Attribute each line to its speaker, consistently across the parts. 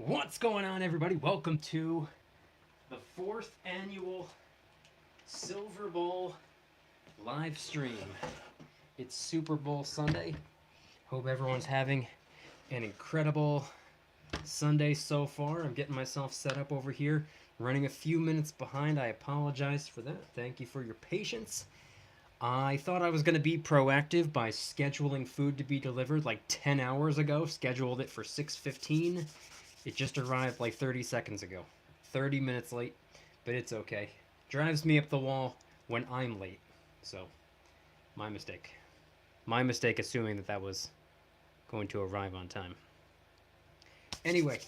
Speaker 1: What's going on, everybody? Welcome to the 4th annual Silver Bowl live stream. It's Super Bowl Sunday. Hope everyone's having an incredible Sunday so far. I'm getting myself set up over here, running a few minutes behind. I apologize for that. Thank you for your patience. I thought I was going to be proactive by scheduling food to be delivered like 10 hours ago. Scheduled it for 6:15. It just arrived like 30 seconds ago. 30 minutes late, but it's okay. Drives me up the wall when I'm late. So, my mistake. My mistake assuming that that was going to arrive on time. Anyway,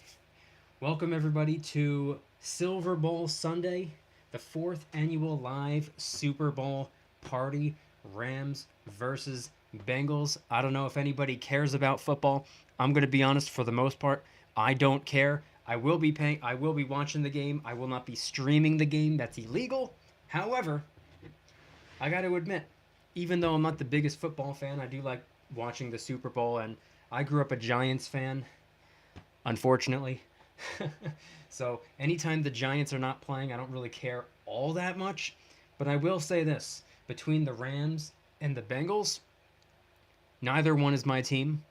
Speaker 1: welcome everybody to Silver Bowl Sunday, the 4th annual live Super Bowl party. Rams versus Bengals. I don't know if anybody cares about football. I'm going to be honest, for the most part, I don't care. I will be watching the game. I will not be streaming the game. That's illegal. However, I got to admit, even though I'm not the biggest football fan, I do like watching the Super Bowl, and I grew up a Giants fan, unfortunately. So anytime the Giants are not playing, I don't really care all that much. But I will say this, between the Rams and the Bengals, neither one is my team.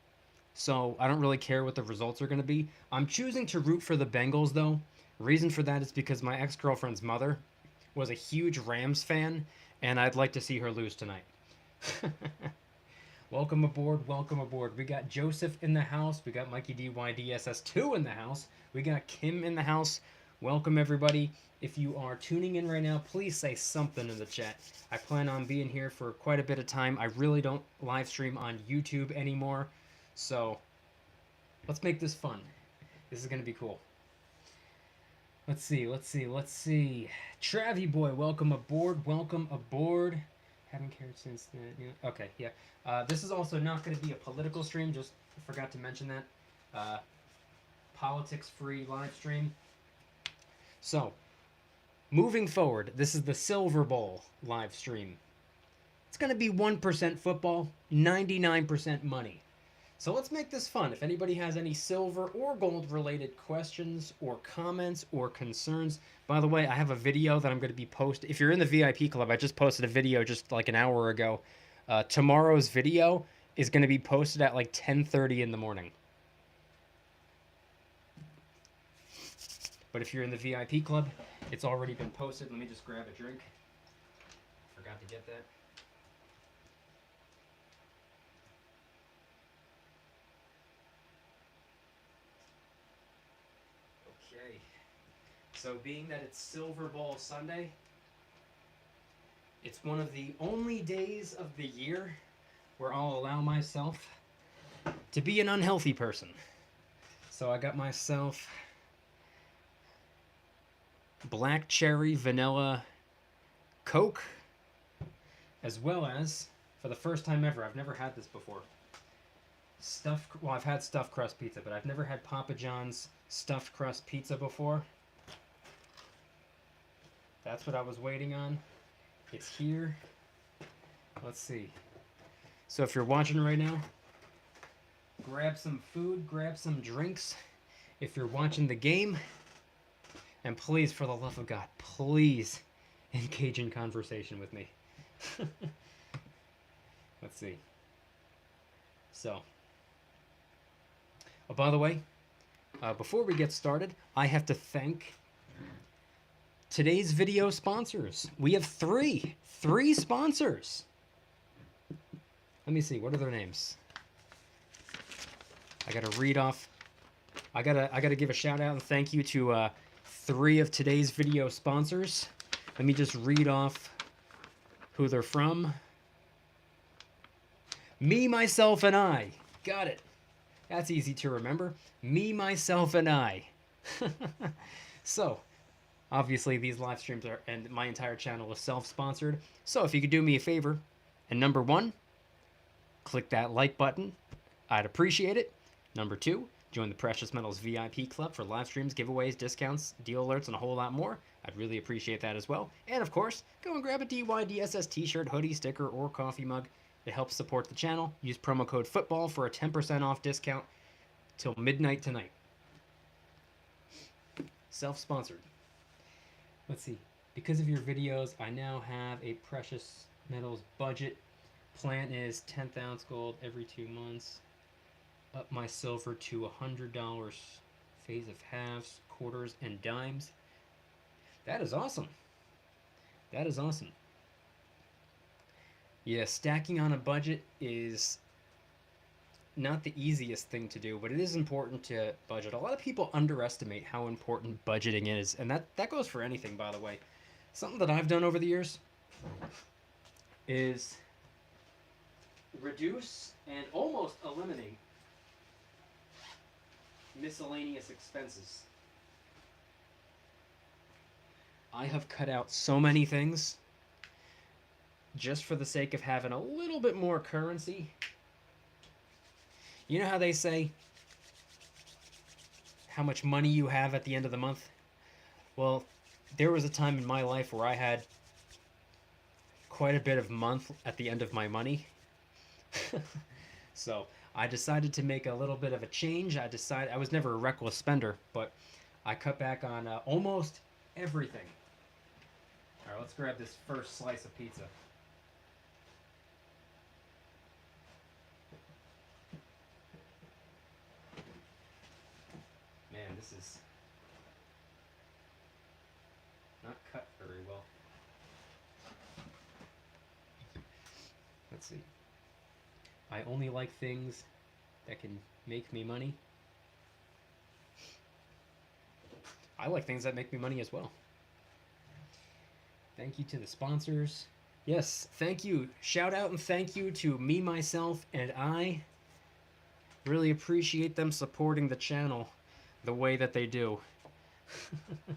Speaker 1: So I don't really care what the results are going to be. I'm choosing to root for the Bengals, though. Reason for that is because my ex-girlfriend's mother was a huge Rams fan, and I'd like to see her lose tonight. Welcome aboard, welcome aboard. We got Joseph in the house. We got Mykie DYDSS 2 in the house. We got Kim in the house. Welcome, everybody. If you are tuning in right now, please say something in the chat. I plan on being here for quite a bit of time. I really don't live stream on YouTube anymore. So, let's make this fun. This is going to be cool. Let's see. Travie boy, welcome aboard. Haven't cared since then. Yeah. Okay, yeah. This is also not going to be a political stream, just forgot to mention that. Politics-free live stream. So, moving forward, this is the Silver Bowl live stream. It's going to be 1% football, 99% money. So let's make this fun. If anybody has any silver or gold related questions or comments or concerns, by the way, I have a video that I'm going to be posting. If you're in the VIP club, I just posted a video just like an hour ago. Tomorrow's video is going to be posted at like 10:30 in the morning. But if you're in the VIP club, it's already been posted. Let me just grab a drink. Forgot to get that. So being that it's Silver Bowl Sunday, it's one of the only days of the year where I'll allow myself to be an unhealthy person. So I got myself black cherry vanilla Coke, as well as, for the first time ever, I've never had this before, I've had stuffed crust pizza, but I've never had Papa John's stuffed crust pizza before. That's what I was waiting on. It's here. Let's see. So if you're watching right now, grab some food, grab some drinks. If you're watching the game, and please, for the love of God, please engage in conversation with me. Let's see. So, oh, by the way, before we get started, I have to thank today's video sponsors. We have three sponsors. Let me see, what are their names? I gotta read off. I gotta give a shout out and thank you to 3 of today's video sponsors. Let me just read off who they're from. Me, myself, and I. Got it. That's easy to remember. Me, myself, and I. So, obviously, these live streams are, and my entire channel is self-sponsored. So if you could do me a favor, and number 1, click that like button. I'd appreciate it. Number 2, join the Precious Metals VIP Club for live streams, giveaways, discounts, deal alerts, and a whole lot more. I'd really appreciate that as well. And of course, go and grab a DYDSS t-shirt, hoodie, sticker, or coffee mug to help support the channel. Use promo code FOOTBALL for a 10% off discount till midnight tonight. Self-sponsored. Let's see. Because of your videos, I now have a precious metals budget. Plan is 10th ounce gold every 2 months. Up my silver to $100. Phase of halves, quarters, and dimes. That is awesome. That is awesome. Yeah, stacking on a budget is not the easiest thing to do, but it is important to budget. A lot of people underestimate how important budgeting is, and that goes for anything, by the way. Something that I've done over the years is reduce and almost eliminate miscellaneous expenses. I have cut out so many things just for the sake of having a little bit more currency. You know how they say how much money you have at the end of the month? Well, there was a time in my life where I had quite a bit of month at the end of my money. So I decided to make a little bit of a change. I was never a reckless spender, but I cut back on almost everything. All right, let's grab this first slice of pizza. Man, this is not cut very well. Let's see. I only like things that can make me money. I like things that make me money as well. Thank you to the sponsors. Yes, thank you. Shout out and thank you to me, myself, and I. Really appreciate them supporting the channel the way that they do. That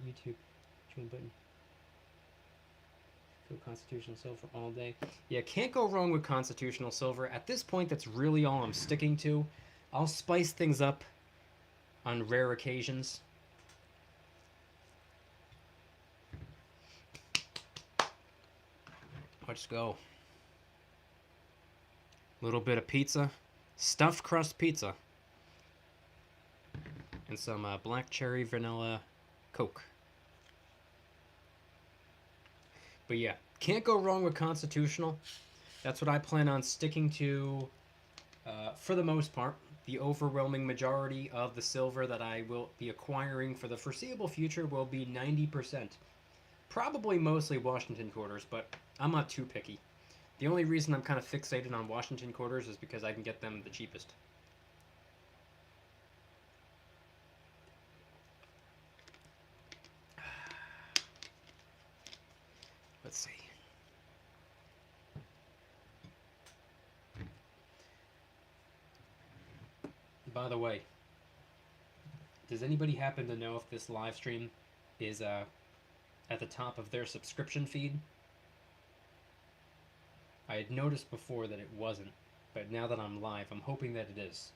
Speaker 1: YouTube join button. Go Constitutional Silver all day. Yeah, can't go wrong with Constitutional Silver. At this point, that's really all I'm sticking to. I'll spice things up on rare occasions. Let's go. Little bit of pizza. Stuffed crust pizza. And some black cherry vanilla Coke. But yeah, can't go wrong with Constitutional. That's what I plan on sticking to for the most part. The overwhelming majority of the silver that I will be acquiring for the foreseeable future will be 90%. Probably mostly Washington quarters, but I'm not too picky. The only reason I'm kind of fixated on Washington quarters is because I can get them the cheapest. Let's see. By the way, does anybody happen to know if this live stream is at the top of their subscription feed? I had noticed before that it wasn't, but now that I'm live, I'm hoping that it is.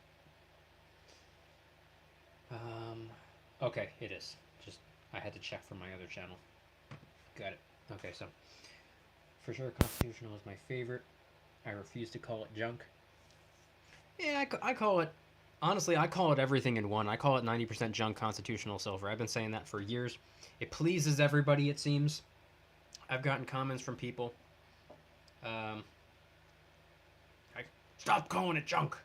Speaker 1: Okay, it is. Just, I had to check for my other channel. Got it. Okay, so, for sure Constitutional is my favorite. I refuse to call it junk. Yeah, I call it, honestly, I call it everything in one. I call it 90% junk Constitutional Silver. I've been saying that for years. It pleases everybody, it seems. I've gotten comments from people. Stop calling it junk.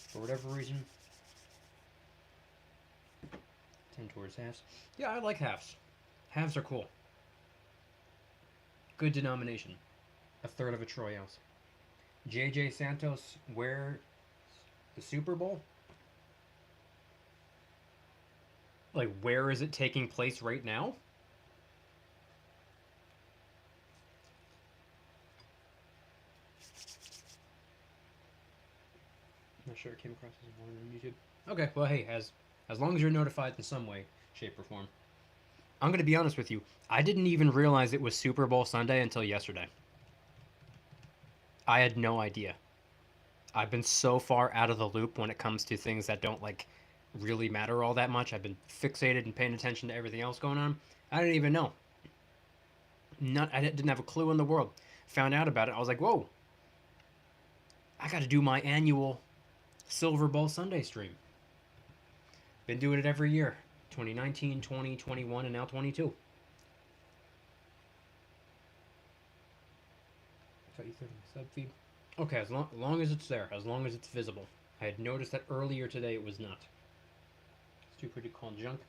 Speaker 1: For whatever reason, tend towards halves. Yeah, I like halves. Halves are cool. Good denomination. A third of a troy ounce. JJ Santos, where the Super Bowl? Like, where is it taking place right now? Not sure it came across as one on YouTube. Okay, well, hey, as long as you're notified in some way, shape, or form. I'm going to be honest with you. I didn't even realize it was Super Bowl Sunday until yesterday. I had no idea. I've been so far out of the loop when it comes to things that don't, like, really matter all that much. I've been fixated and paying attention to everything else going on. I didn't even know. I didn't have a clue in the world. Found out about it. I was like, whoa, I got to do my annual Silver Bowl Sunday stream. Been doing it every year. 2019, 20, 21, and now 22. Sub feed. Okay, as long as it's there, as long as it's visible. I had noticed that earlier today it was not. It's too pretty to call junk.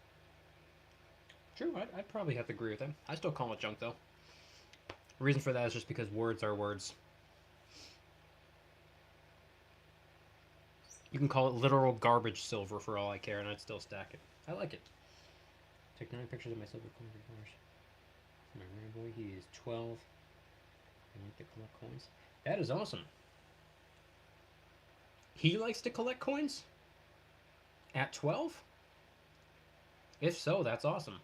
Speaker 1: True, I'd probably have to agree with him. I still call it junk though. The reason for that is just because words are words. You can call it literal garbage silver for all I care, and I'd still stack it. I like it. Take 9 pictures of my silver coin reporters. My rare boy, he is 12. I like to collect coins. That is awesome. He likes to collect coins? At 12? If so, that's awesome.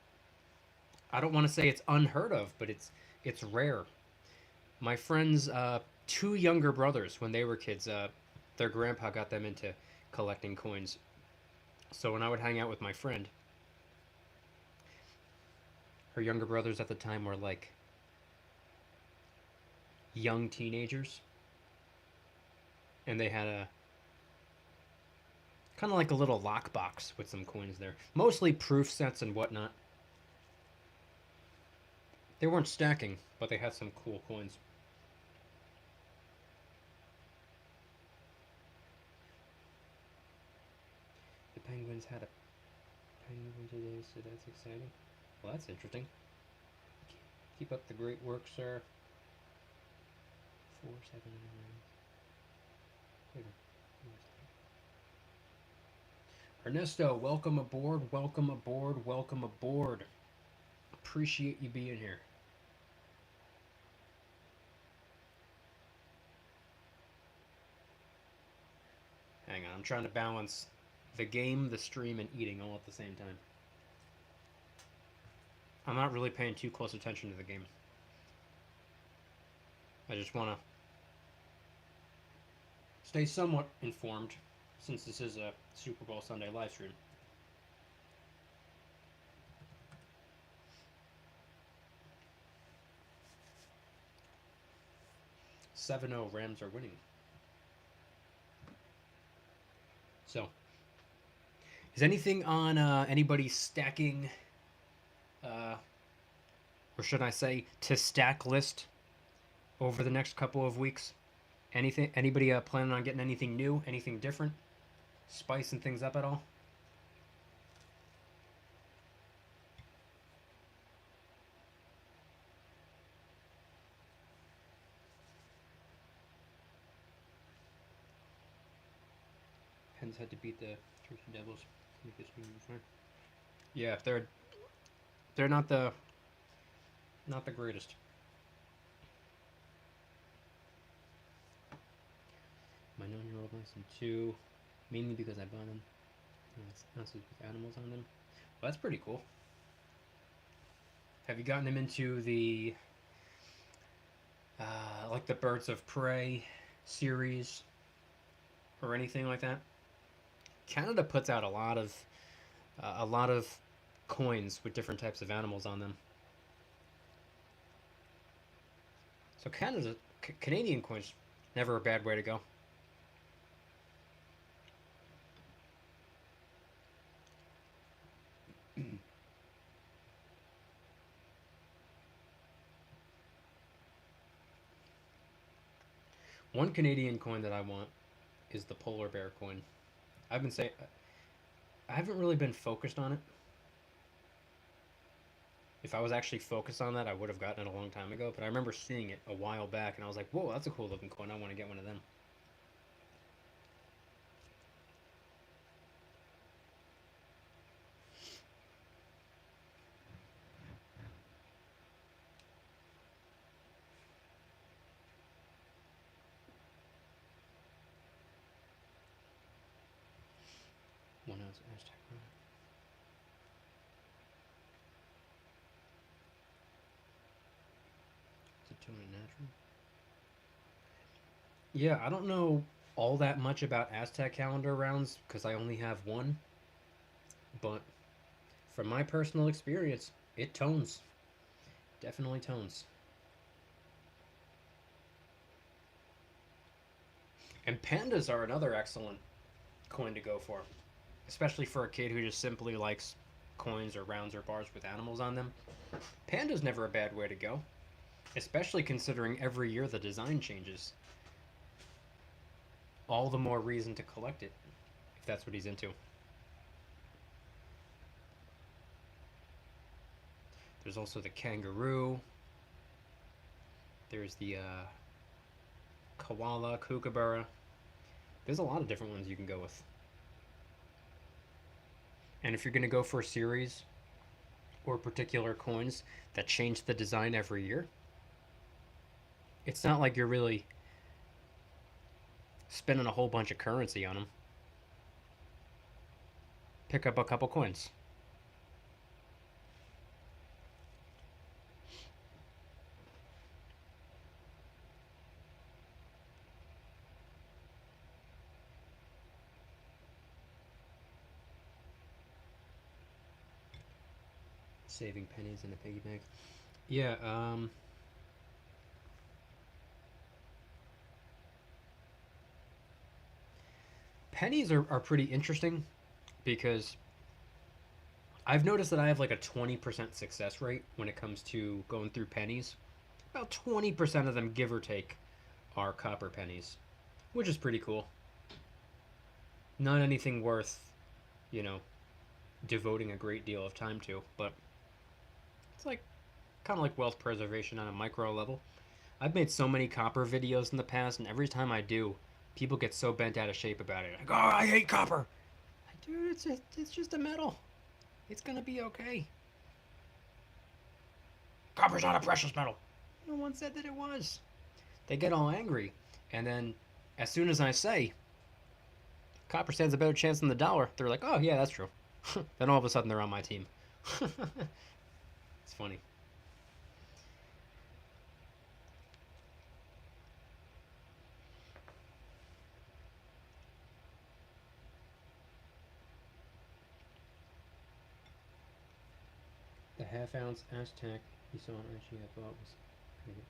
Speaker 1: I don't want to say it's unheard of, but it's rare. My friend's 2 younger brothers, when they were kids, their grandpa got them into collecting coins. So when I would hang out with my friend, her younger brothers at the time were like young teenagers. And they had a kind of like a little lockbox with some coins there. Mostly proof sets and whatnot. They weren't stacking, but they had some cool coins. The Penguins had a penguin today, so that's exciting. Well, that's interesting. Keep up the great work, sir. 479. Ernesto, welcome aboard, welcome aboard, welcome aboard. Appreciate you being here. Hang on, I'm trying to balance the game, the stream, and eating all at the same time. I'm not really paying too close attention to the game. I just want to stay somewhat informed since this is a Super Bowl Sunday live stream. "7-0 Rams are winning." So, is anything on anybody's stacking, or should I say, to stack list over the next couple of weeks? Anything? Anybody planning on getting anything new, anything different, spicing things up at all? Pens had to beat the Turkey Devils. Yeah, they're not the greatest. My 9-year-old likes them too, mainly because I bought them. With animals on them. Well, that's pretty cool. Have you gotten them into the like the Birds of Prey series or anything like that? Canada puts out a lot of coins with different types of animals on them. So Canadian coins, never a bad way to go. One Canadian coin that I want is the polar bear coin. I've been saying I haven't really been focused on it. If I was actually focused on that, I would have gotten it a long time ago. But I remember seeing it a while back, and I was like, "Whoa, that's a cool looking coin. I want to get one of them." One ounce Aztec. Is it totally natural? Yeah, I don't know all that much about Aztec calendar rounds because I only have one. But from my personal experience, it tones. Definitely tones. And pandas are another excellent coin to go for, especially for a kid who just simply likes coins or rounds or bars with animals on them. Panda's never a bad way to go, especially considering every year the design changes. All the more reason to collect it, if that's what he's into. There's also the kangaroo. There's the koala, kookaburra. There's a lot of different ones you can go with. And if you're going to go for a series or particular coins that change the design every year, it's not like you're really spending a whole bunch of currency on them. Pick up a couple coins. Saving pennies in a piggy bank. Yeah, pennies are pretty interesting because I've noticed that I have like a 20% success rate when it comes to going through pennies. About 20% of them, give or take, are copper pennies, which is pretty cool. Not anything worth, you know, devoting a great deal of time to, but it's like kind of like wealth preservation on a micro level. I've made so many copper videos in the past, and every time I do, people get so bent out of shape about it. Like, oh, I hate copper. Like, dude, it's just a metal. It's gonna be okay. Copper's not a precious metal. No one said that it was. They get all angry, and then as soon as I say copper stands a better chance than the dollar, they're like, oh yeah, that's true. Then all of a sudden they're on my team. It's funny. The half ounce Aztec you saw on IG I thought was pretty.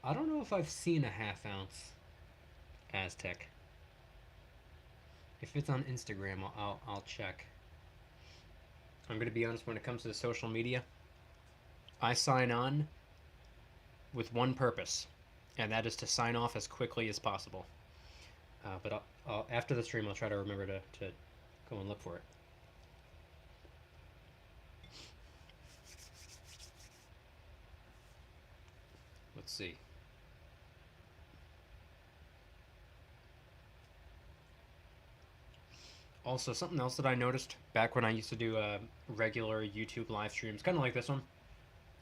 Speaker 1: I don't know if I've seen a half ounce Aztec. If it's on Instagram, I'll check. I'm gonna be honest, when it comes to the social media, I sign on with one purpose, and that is to sign off as quickly as possible. But after the stream, I'll try to remember to go and look for it. Let's see. Also, something else that I noticed back when I used to do regular YouTube live streams, kind of like this one,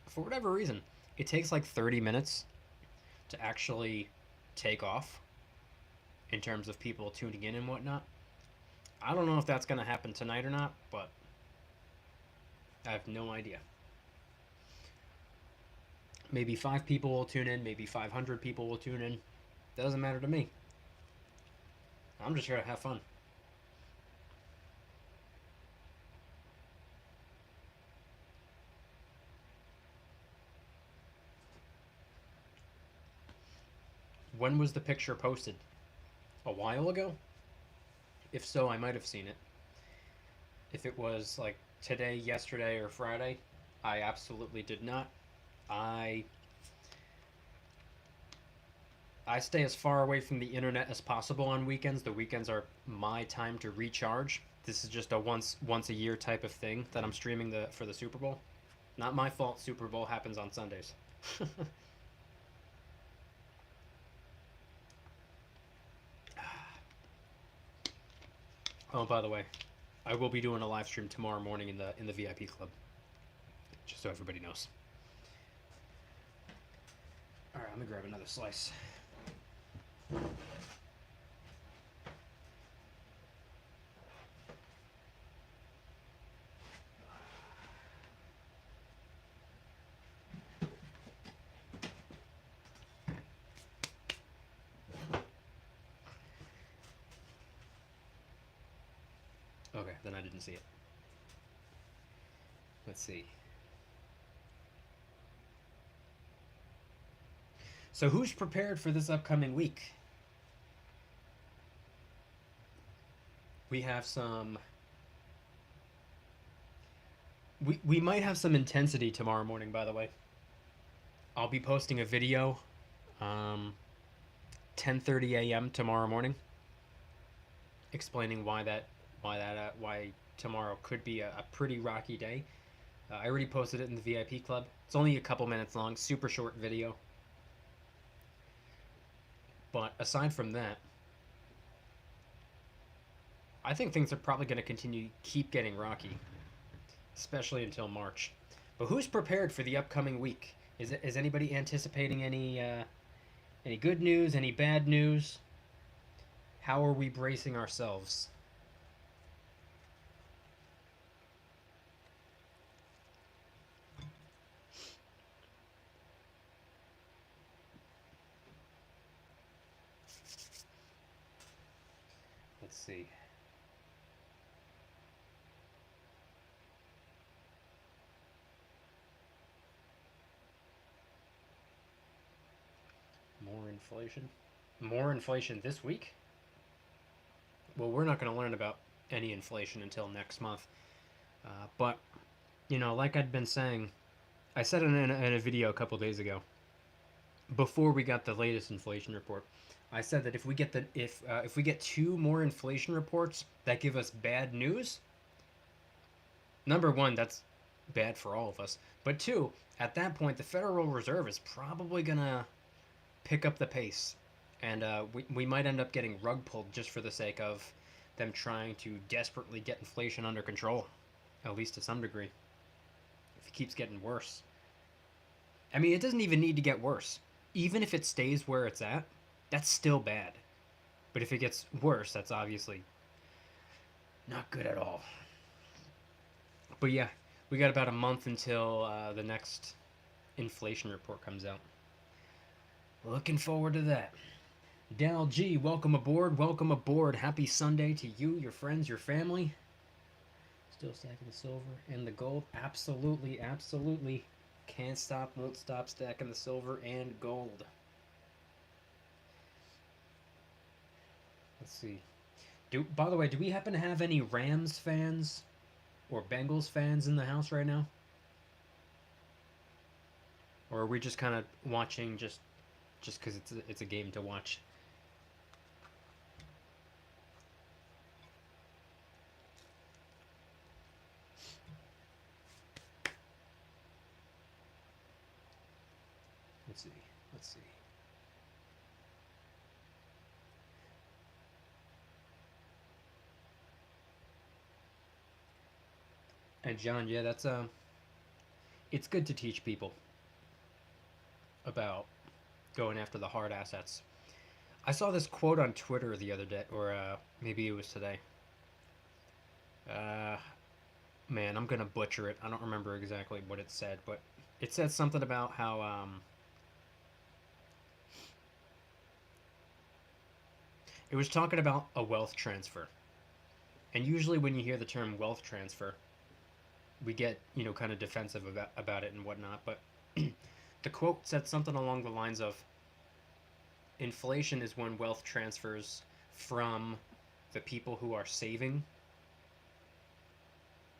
Speaker 1: for whatever reason, it takes like 30 minutes to actually take off in terms of people tuning in and whatnot. I don't know if that's going to happen tonight or not, but I have no idea. Maybe 5 people will tune in, maybe 500 people will tune in. Doesn't matter to me. I'm just here to have fun. When was the picture posted? A while ago? If so, I might have seen it. If it was like today, yesterday, or Friday, I absolutely did not. I stay as far away from the internet as possible on weekends. The weekends are my time to recharge. This is just a once a year type of thing that I'm streaming for the Super Bowl. Not my fault. Super Bowl happens on Sundays. Oh, by the way, I will be doing a live stream tomorrow morning in the VIP club. Just so everybody knows. All right, I'm gonna grab another slice. Okay, then I didn't see it. Let's see. So who's prepared for this upcoming week? We have some. We might have some intensity tomorrow morning. By the way, I'll be posting a video, 10:30 a.m. tomorrow morning, explaining why tomorrow could be a pretty rocky day. I already posted it in the VIP club. It's only a couple minutes long, super short video. But aside from that, I think things are probably going to keep getting rocky, especially until March. But who's prepared for the upcoming week? Is anybody anticipating any good news, any bad news? How are we bracing ourselves? Let's see. More inflation? More inflation this week? Well, we're not going to learn about any inflation until next month. But, like I'd been saying, I said in a video a couple days ago, before we got the latest inflation report, I said that if we get two more inflation reports that give us bad news, number one, that's bad for all of us. But two, at that point, the Federal Reserve is probably gonna pick up the pace, and we might end up getting rug pulled just for the sake of them trying to desperately get inflation under control, at least to some degree. If it keeps getting worse, I mean, it doesn't even need to get worse. Even if it stays where it's at, that's still bad. But if it gets worse, that's obviously not good at all. But yeah, we got about a month until the next inflation report comes out. Looking forward to that. Dal G, welcome aboard. Welcome aboard. Happy Sunday to you, your friends, your family. Still stacking the silver and the gold. Absolutely, absolutely. Can't stop, won't stop stacking the silver and gold. Let's see. By the way, do we happen to have any Rams fans or Bengals fans in the house right now? Or are we just kind of watching just because it's a game to watch? Let's see. And John, yeah, that's it's good to teach people about going after the hard assets. I saw this quote on Twitter the other day, or maybe it was today. Man, I'm gonna butcher it. I don't remember exactly what it said, but it said something about how it was talking about a wealth transfer. And usually when you hear the term wealth transfer, we get, kind of defensive about it and whatnot. But the quote said something along the lines of, inflation is when wealth transfers from the people who are saving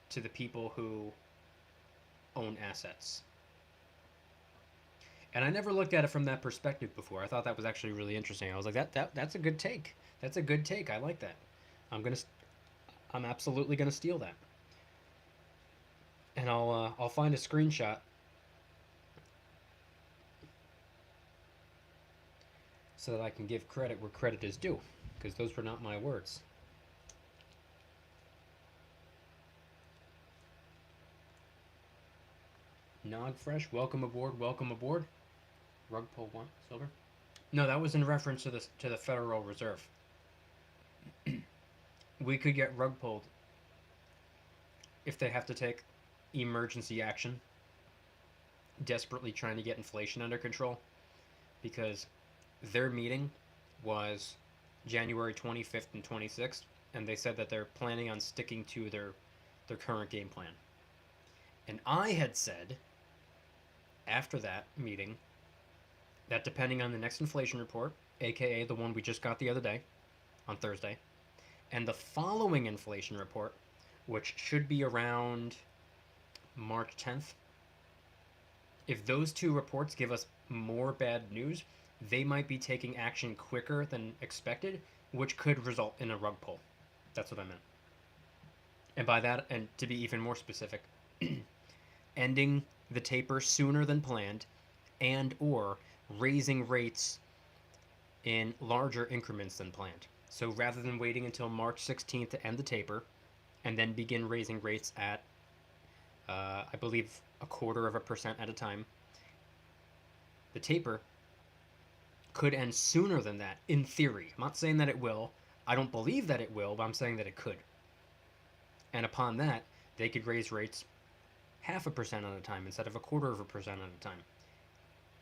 Speaker 1: to the people who own assets. And I never looked at it from that perspective before. I thought that was actually really interesting. I was like, that's a good take. That's a good take. I like that. I'm absolutely gonna steal that. And I'll find a screenshot so that I can give credit where credit is due, because those were not my words. Nog Fresh, welcome aboard, welcome aboard. Rug pull 1, silver. No, that was in reference to the Federal Reserve. We could get rug pulled if they have to take emergency action, desperately trying to get inflation under control, because their meeting was January 25th and 26th, and they said that they're planning on sticking to their current game plan. And I had said, after that meeting, that depending on the next inflation report, aka the one we just got the other day on Thursday, and the following inflation report, which should be around March 10th, if those two reports give us more bad news, they might be taking action quicker than expected, which could result in a rug pull. That's what I meant. And by that, and to be even more specific, ending the taper sooner than planned and or raising rates in larger increments than planned. So rather than waiting until March 16th to end the taper and then begin raising rates at, I believe, 0.25% at a time, the taper could end sooner than that, in theory. I'm not saying that it will. I don't believe that it will, but I'm saying that it could. And upon that, they could raise rates 0.5% at a time instead of 0.25% at a time,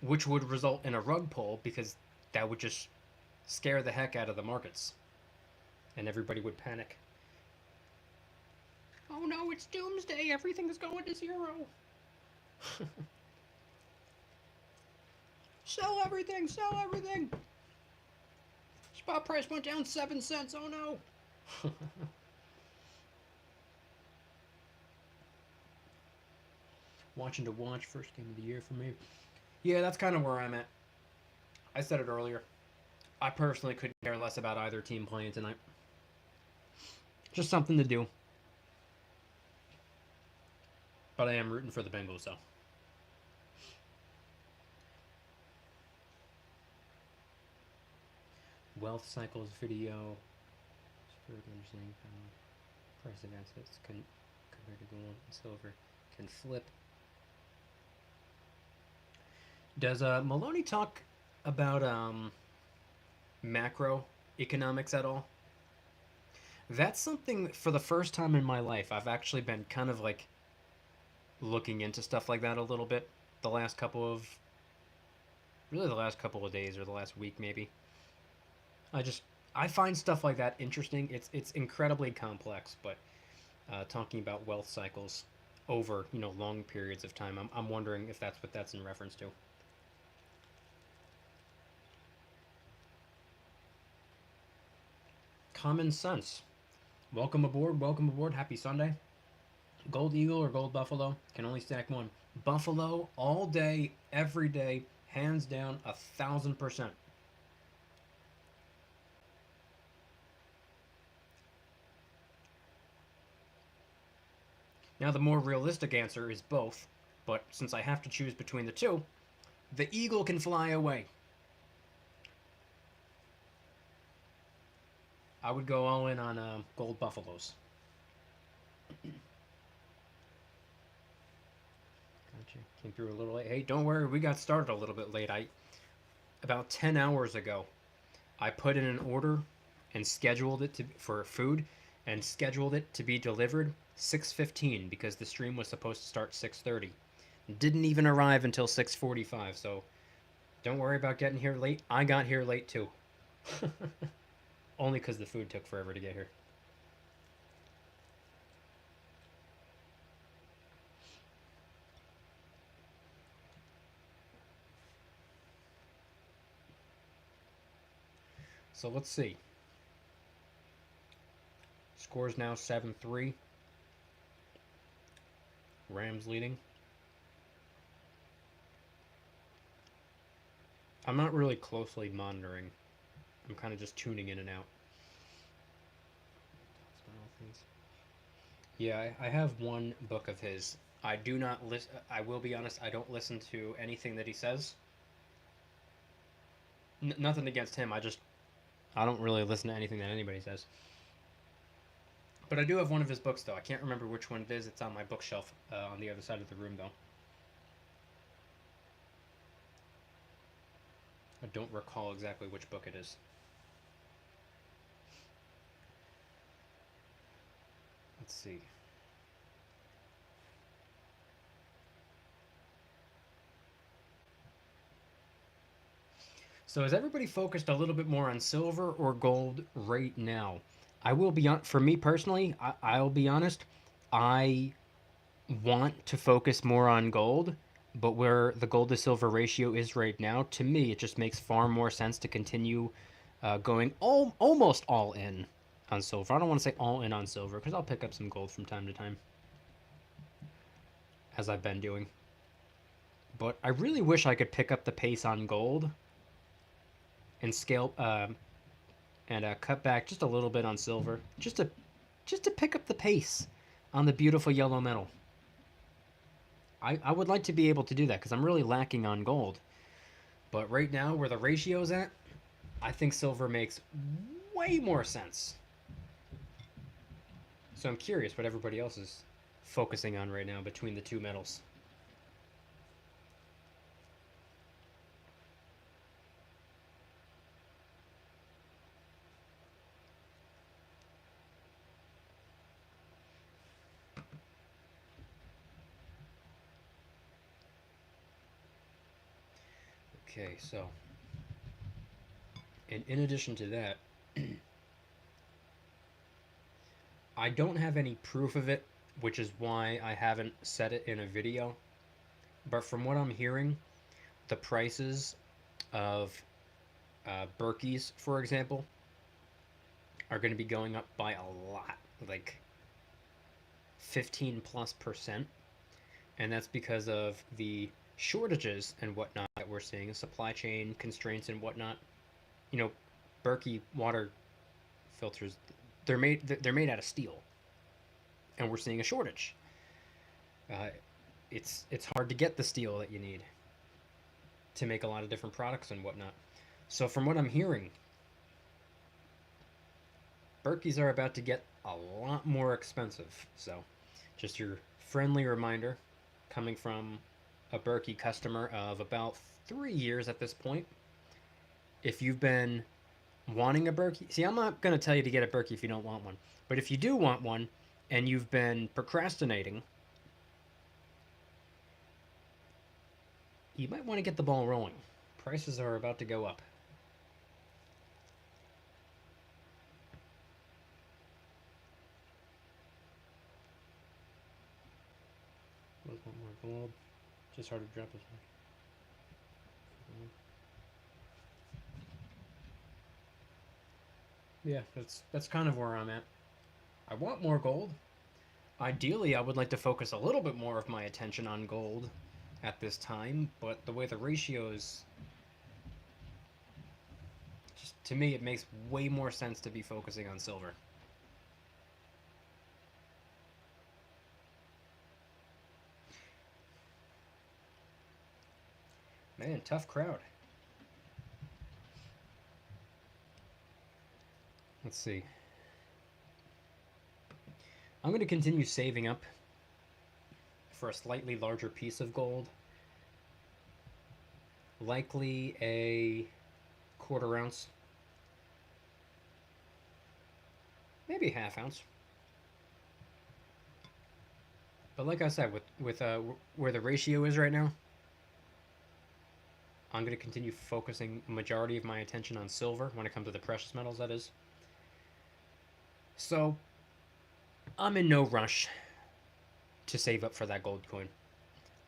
Speaker 1: which would result in a rug pull because that would just scare the heck out of the markets and everybody would panic. Oh no, it's doomsday, everything is going to zero. Sell everything, sell everything. Spot price went down 7 cents, oh no. Watching to watch, first game of the year for me. Yeah, that's kind of where I'm at. I said it earlier. I personally couldn't care less about either team playing tonight. Just something to do. But I am rooting for the Bengals, though. Wealth cycles video. Further understanding how price of assets compared to gold and silver can flip. Does Maloney talk about macroeconomics at all? That's something for the first time in my life I've actually been kind of like looking into stuff like that a little bit the last couple of days or the last week maybe. I find stuff like that interesting. It's incredibly complex, but talking about wealth cycles over long periods of time, I'm wondering if that's what that's in reference to. Common sense. Welcome aboard. Welcome aboard. Happy Sunday. Gold Eagle or Gold Buffalo? Can only stack one. Buffalo all day, every day, hands down, 1,000%. Now the more realistic answer is both, but since I have to choose between the two, the Eagle can fly away. I would go all in on Gold Buffaloes. Gotcha. Came through a little late. Hey, don't worry, we got started a little bit late. About 10 hours ago, I put in an order and scheduled it for food and scheduled it to be delivered 6:15 because the stream was supposed to start 6:30. Didn't even arrive until 6:45, so don't worry about getting here late. I got here late too. Only because the food took forever to get here. So let's see. Score's now 7-3. Rams leading. I'm not really closely monitoring. I'm kind of just tuning in and out. Yeah, I have one book of his. I do not listen. I will be honest. I don't listen to anything that he says. Nothing against him. I don't really listen to anything that anybody says. But I do have one of his books, though. I can't remember which one it is. It's on my bookshelf on the other side of the room, though. I don't recall exactly which book it is. Let's see. So is everybody focused a little bit more on silver or gold right now? I will be on, for me personally, I'll be honest, I want to focus more on gold But where the gold to silver ratio is right now, to me, it just makes far more sense to continue going almost all in on silver. I don't want to say all in on silver because I'll pick up some gold from time to time, as I've been doing. But I really wish I could pick up the pace on gold and scale and cut back just a little bit on silver, just to pick up the pace on the beautiful yellow metal. I would like to be able to do that because I'm really lacking on gold. But right now, where the ratio's at, I think silver makes way more sense. So I'm curious what everybody else is focusing on right now between the two metals. Okay, so, and in addition to that, I don't have any proof of it, which is why I haven't said it in a video. But from what I'm hearing, the prices of Berkeys, for example, are going to be going up by a lot, like 15+%. And that's because of the shortages and whatnot that we're seeing, supply chain constraints and whatnot. You know, Berkey water filters, they're made out of steel, and we're seeing a shortage. Uh, it's hard to get the steel that you need to make a lot of different products and whatnot. So from what I'm hearing, Berkeys are about to get a lot more expensive. So just your friendly reminder coming from a Berkey customer of about 3 years at this point. If you've been wanting a Berkey, see, I'm not going to tell you to get a Berkey if you don't want one. But if you do want one and you've been procrastinating, you might want to get the ball rolling. Prices are about to go up. Want more gold? Just hard to drop this one. Yeah, that's kind of where I'm at. I want more gold. Ideally, I would like to focus a little bit more of my attention on gold at this time, but the way the ratios, just to me, it makes way more sense to be focusing on silver. Man, tough crowd. Let's see. I'm going to continue saving up for a slightly larger piece of gold. Likely a 1/4 ounce. Maybe a 1/2 ounce. But like I said, with where the ratio is right now, I'm going to continue focusing a majority of my attention on silver when it comes to the precious metals, that is. So, I'm in no rush to save up for that gold coin.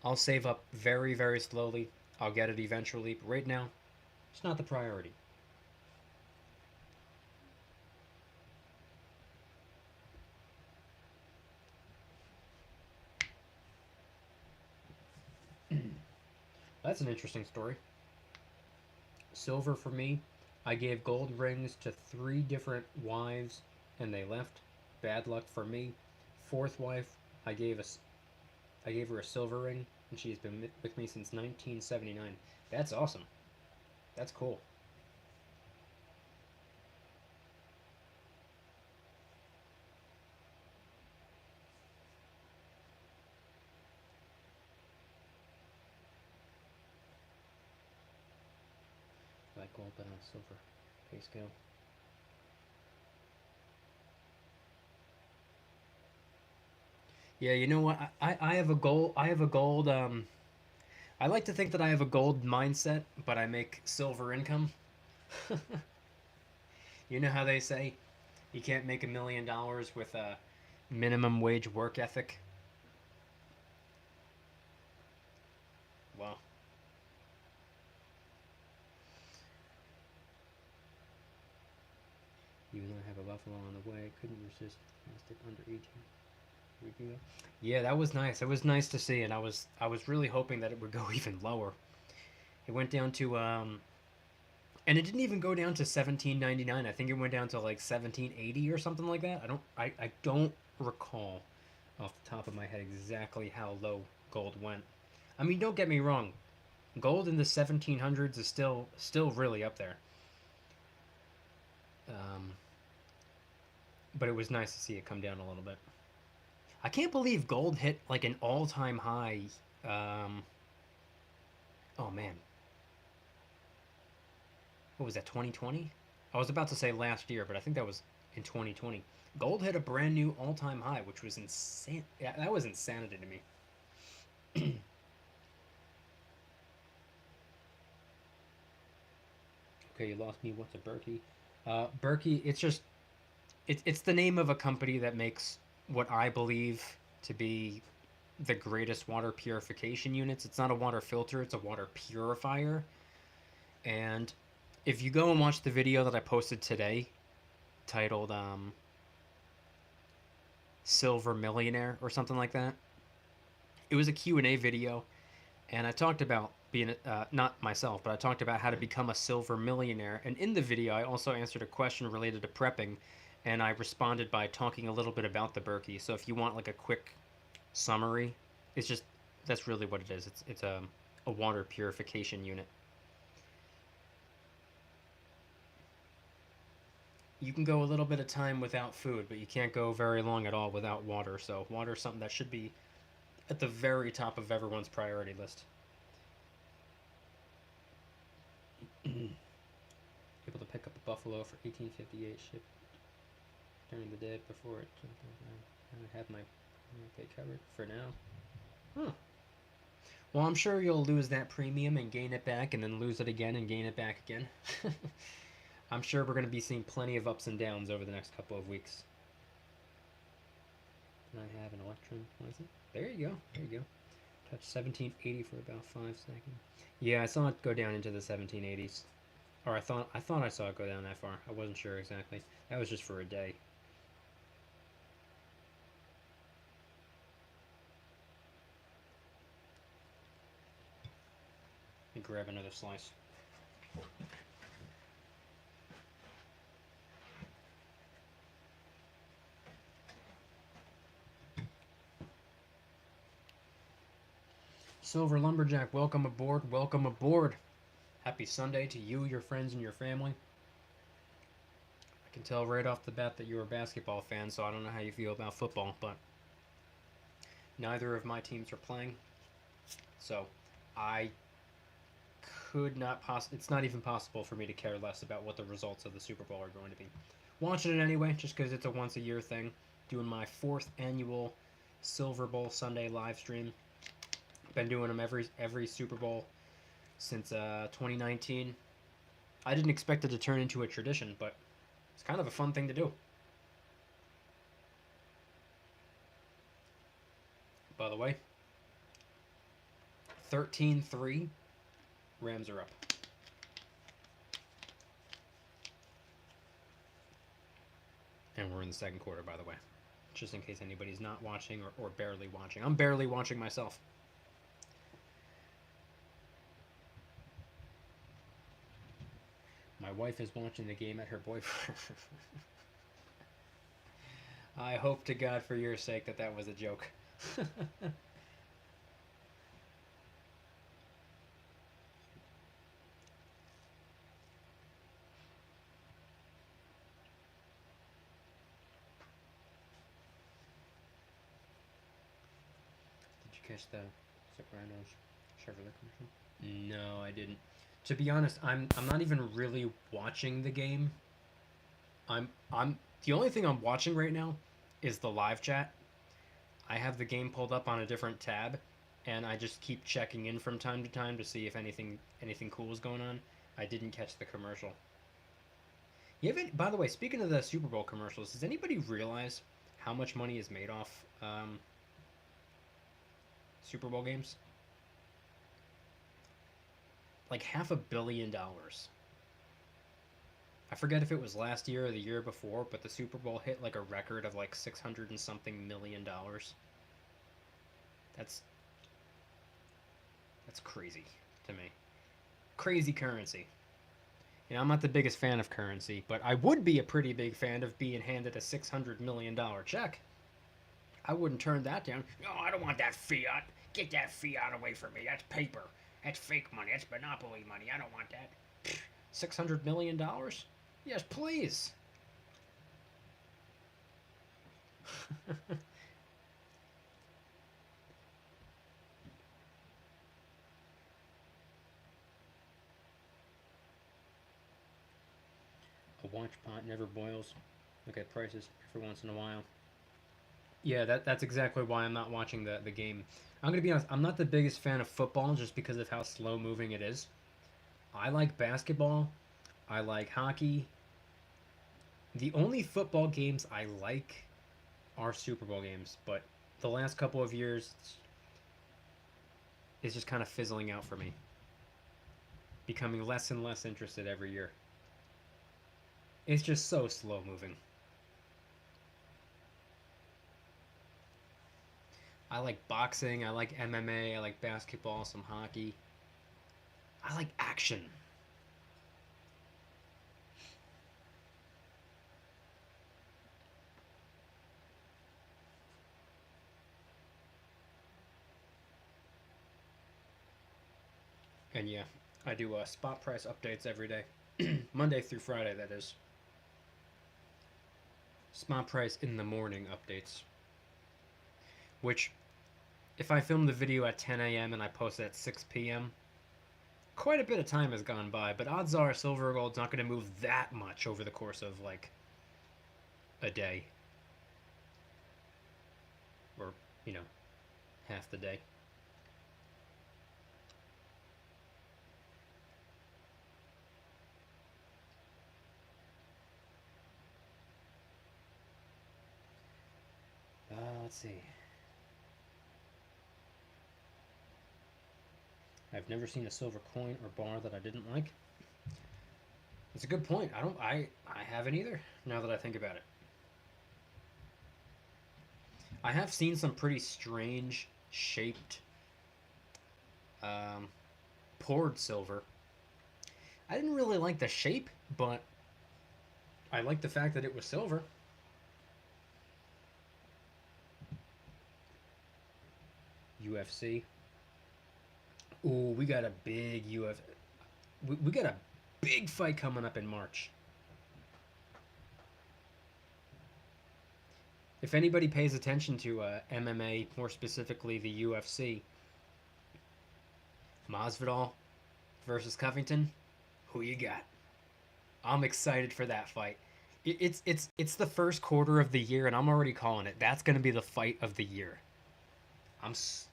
Speaker 1: I'll save up very, very slowly. I'll get it eventually, but right now, it's not the priority. That's an interesting story. Silver for me, I gave gold rings to 3 different wives and they left. Bad luck for me. 4th wife, I gave her a silver ring and she's been with me since 1979. That's awesome. That's cool. Like gold but on silver pay scale. Yeah, you know what? I have a gold. I have a gold. I like to think that I have a gold mindset, but I make silver income. You know how they say you can't make $1 million with a minimum wage work ethic? Wow. Even though I have a buffalo on the way, I couldn't resist. Passed it under 18. Yeah, that was nice. It was nice to see, and I was really hoping that it would go even lower. It went down to and it didn't even go down to 17.99. I think it went down to like 17.80 or something like that. I don't recall off the top of my head exactly how low gold went. I mean, don't get me wrong. Gold in the 1700s is still really up there. Um, but it was nice to see it come down a little bit. I can't believe gold hit like an all-time high. Um, oh man, what was that? 2020? I was about to say last year, but I think that was in 2020. Gold hit a brand new all-time high, which was insane. Yeah, that was insanity to me. Okay, you lost me. What's a Berkey? Berkey, it's the name of a company that makes what I believe to be the greatest water purification units. It's not a water filter, it's a water purifier. And if you go and watch the video that I posted today titled Silver Millionaire or something like that, it was a Q&A video, and I talked about being not myself, but I talked about how to become a silver millionaire. And in the video, I also answered a question related to prepping, and I responded by talking a little bit about the Berkey. So if you want like a quick summary, it's just that's really what it is. It's a water purification unit. You can go a little bit of time without food, but you can't go very long at all without water. So water is something that should be at the very top of everyone's priority list. Able to pick up a buffalo for 18.58 shipped during the day before it. I have my pay covered for now. Huh. Well, I'm sure you'll lose that premium and gain it back, and then lose it again and gain it back again. I'm sure we're going to be seeing plenty of ups and downs over the next couple of weeks. And I have an electron. What is it? There you go. There you go. Touch 1780 for about 5 seconds. Yeah, I saw it go down into the 1780s. Or I thought I saw it go down that far. I wasn't sure exactly. That was just for a day. Let me grab another slice. Silver Lumberjack, welcome aboard, welcome aboard. Happy Sunday to you, your friends, and your family. I can tell right off the bat that you're a basketball fan, so I don't know how you feel about football, but neither of my teams are playing, so I could not it's not even possible for me to care less about what the results of the Super Bowl are going to be. Watching it anyway, just because it's a once-a-year thing. Doing my 4th annual Silver Bowl Sunday live stream. Been doing them every Super Bowl since 2019. I didn't expect it to turn into a tradition, but it's kind of a fun thing to do. By the way, 13-3, Rams are up. And we're in the second quarter, by the way. Just in case anybody's not watching or barely watching. I'm barely watching myself. My wife is watching the game at her boyfriend. I hope to God for your sake that was a joke. Did you catch the Sopranos Chevrolet commercial? No, I didn't. To be honest, I'm not even really watching the game. I'm the only thing I'm watching right now is the live chat. I have the game pulled up on a different tab, and I just keep checking in from time to time to see if anything cool is going on. I didn't catch the commercial. You haven't, by the way, speaking of the Super Bowl commercials, does anybody realize how much money is made off Super Bowl games? like $500 million. I forget if it was last year or the year before, but the Super Bowl hit like a record of like 600 and something million dollars. That's crazy to me. Crazy currency. You know, I'm not the biggest fan of currency, but I would be a pretty big fan of being handed a $600 million check. I wouldn't turn that down. No, I don't want that fiat. Get that fiat away from me. That's paper. That's fake money. That's monopoly money. I don't want that. $600 million? Yes, please. A watch pot never boils. Look at prices every once in a while. Yeah, that's exactly why I'm not watching the game. I'm gonna be honest, I'm not the biggest fan of football just because of how slow moving it is. I like basketball. I like hockey. The only football games I like are Super Bowl games, but the last couple of years it's just kind of fizzling out for me. Becoming less and less interested every year. It's just so slow moving. I like boxing, I like MMA, I like basketball, some hockey. I like action. And yeah, I do spot price updates every day. Monday through Friday, that is. Spot price in the morning updates. Which, if I film the video at 10 a.m. and I post it at 6 p.m., quite a bit of time has gone by, but odds are silver or gold's not going to move that much over the course of, like, a day. Or, you know, half the day. Let's see. I've never seen a silver coin or bar that I didn't like. That's a good point. I haven't either, now that I think about it. I have seen some pretty strange shaped poured silver. I didn't really like the shape, but I like the fact that it was silver. UFC. Ooh, we got a big we got a big fight coming up in March. If anybody pays attention to MMA, more specifically the UFC, Masvidal versus Covington, who you got? I'm excited for that fight. It's the first quarter of the year, and I'm already calling it. That's going to be the fight of the year.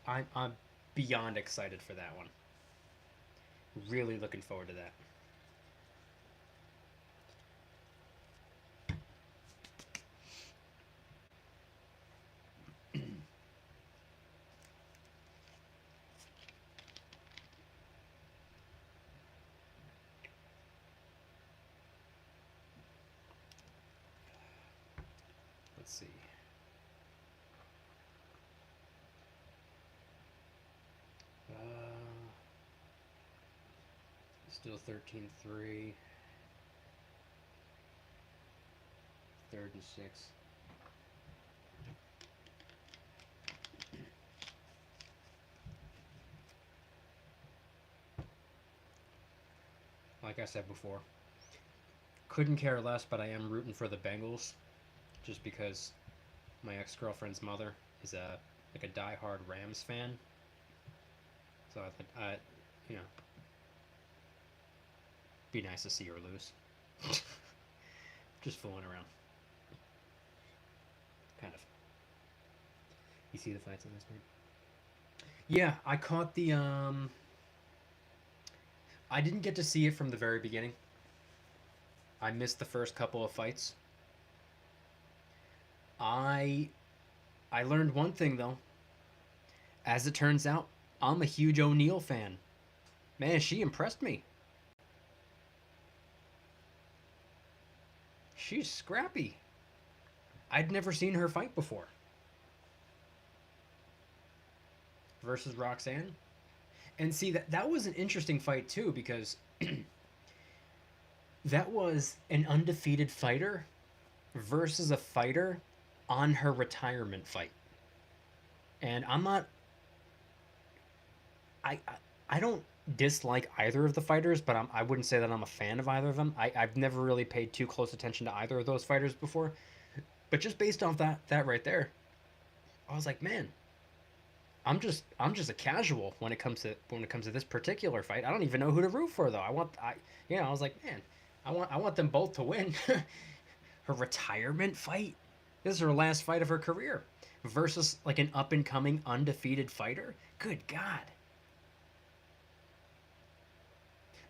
Speaker 1: I'm beyond excited for that one. Really looking forward to that. Let's see. Still 13-3. 3rd and 6. Like I said before, couldn't care less, but I am rooting for the Bengals, just because my ex-girlfriend's mother is like a die-hard Rams fan. So I you know, be nice to see her lose. Just fooling around. Kind of. You see the fights on this one? Yeah, I caught the I didn't get to see it from the very beginning. I missed the first couple of fights. I learned one thing though. As it turns out, I'm a huge O'Neal fan. Man, she impressed me. She's scrappy. I'd never seen her fight before. Versus Roxanne. And see, that was an interesting fight too, because that was an undefeated fighter versus a fighter on her retirement fight. And I'm not I don't dislike either of the fighters, but I wouldn't say that I'm a fan of either of them. I've never really paid too close attention to either of those fighters before. But just based off that right there, I was like, man, I'm just a casual when it comes to this particular fight. I don't even know who to root for though. I was like, man, I want them both to win. Her retirement fight. This is her last fight of her career versus like an up and coming undefeated fighter. Good God.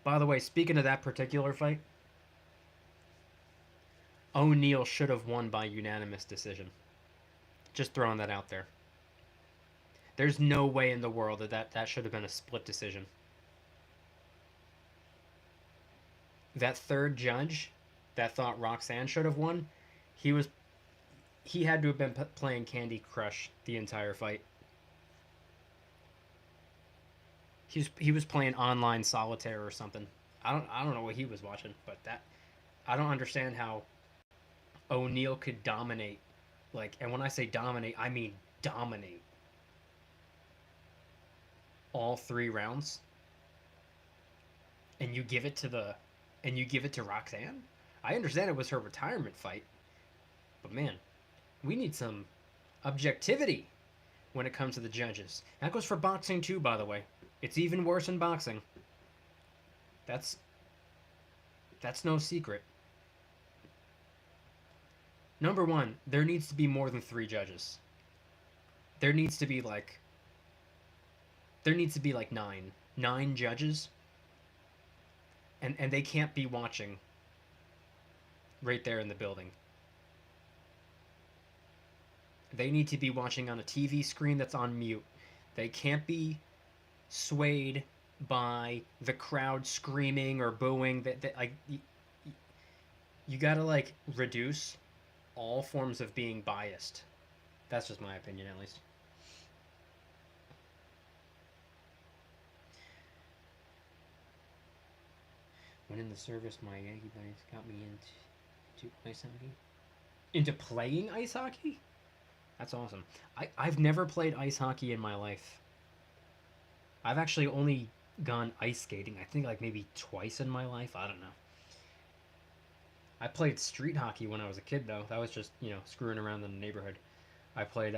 Speaker 1: By the way, speaking of that particular fight, O'Neal should have won by unanimous decision. Just throwing that out there. There's no way in the world that should have been a split decision. That third judge that thought Roxanne should have won, he had to have been playing Candy Crush the entire fight. He was playing online solitaire or something. I don't know what he was watching, but I don't understand how O'Neal could dominate, like, and when I say dominate, I mean dominate all 3 rounds, and you give it to Roxanne. I understand it was her retirement fight, but man, we need some objectivity when it comes to the judges. That goes for boxing too, by the way. It's even worse in boxing. That's no secret. Number one, there needs to be more than 3 judges. There needs to be like 9 judges, and they can't be watching right there in the building. They need to be watching on a TV screen that's on mute. They can't be swayed by the crowd screaming or booing. That like you gotta like reduce all forms of being biased. That's just my opinion, at least. When in the service, my Yankee buddies got me into ice hockey. Into playing ice hockey? That's awesome. I've never played ice hockey in my life. I've actually only gone ice skating, I think like maybe twice in my life. I don't know. I played street hockey when I was a kid, though. That was just, screwing around in the neighborhood. I played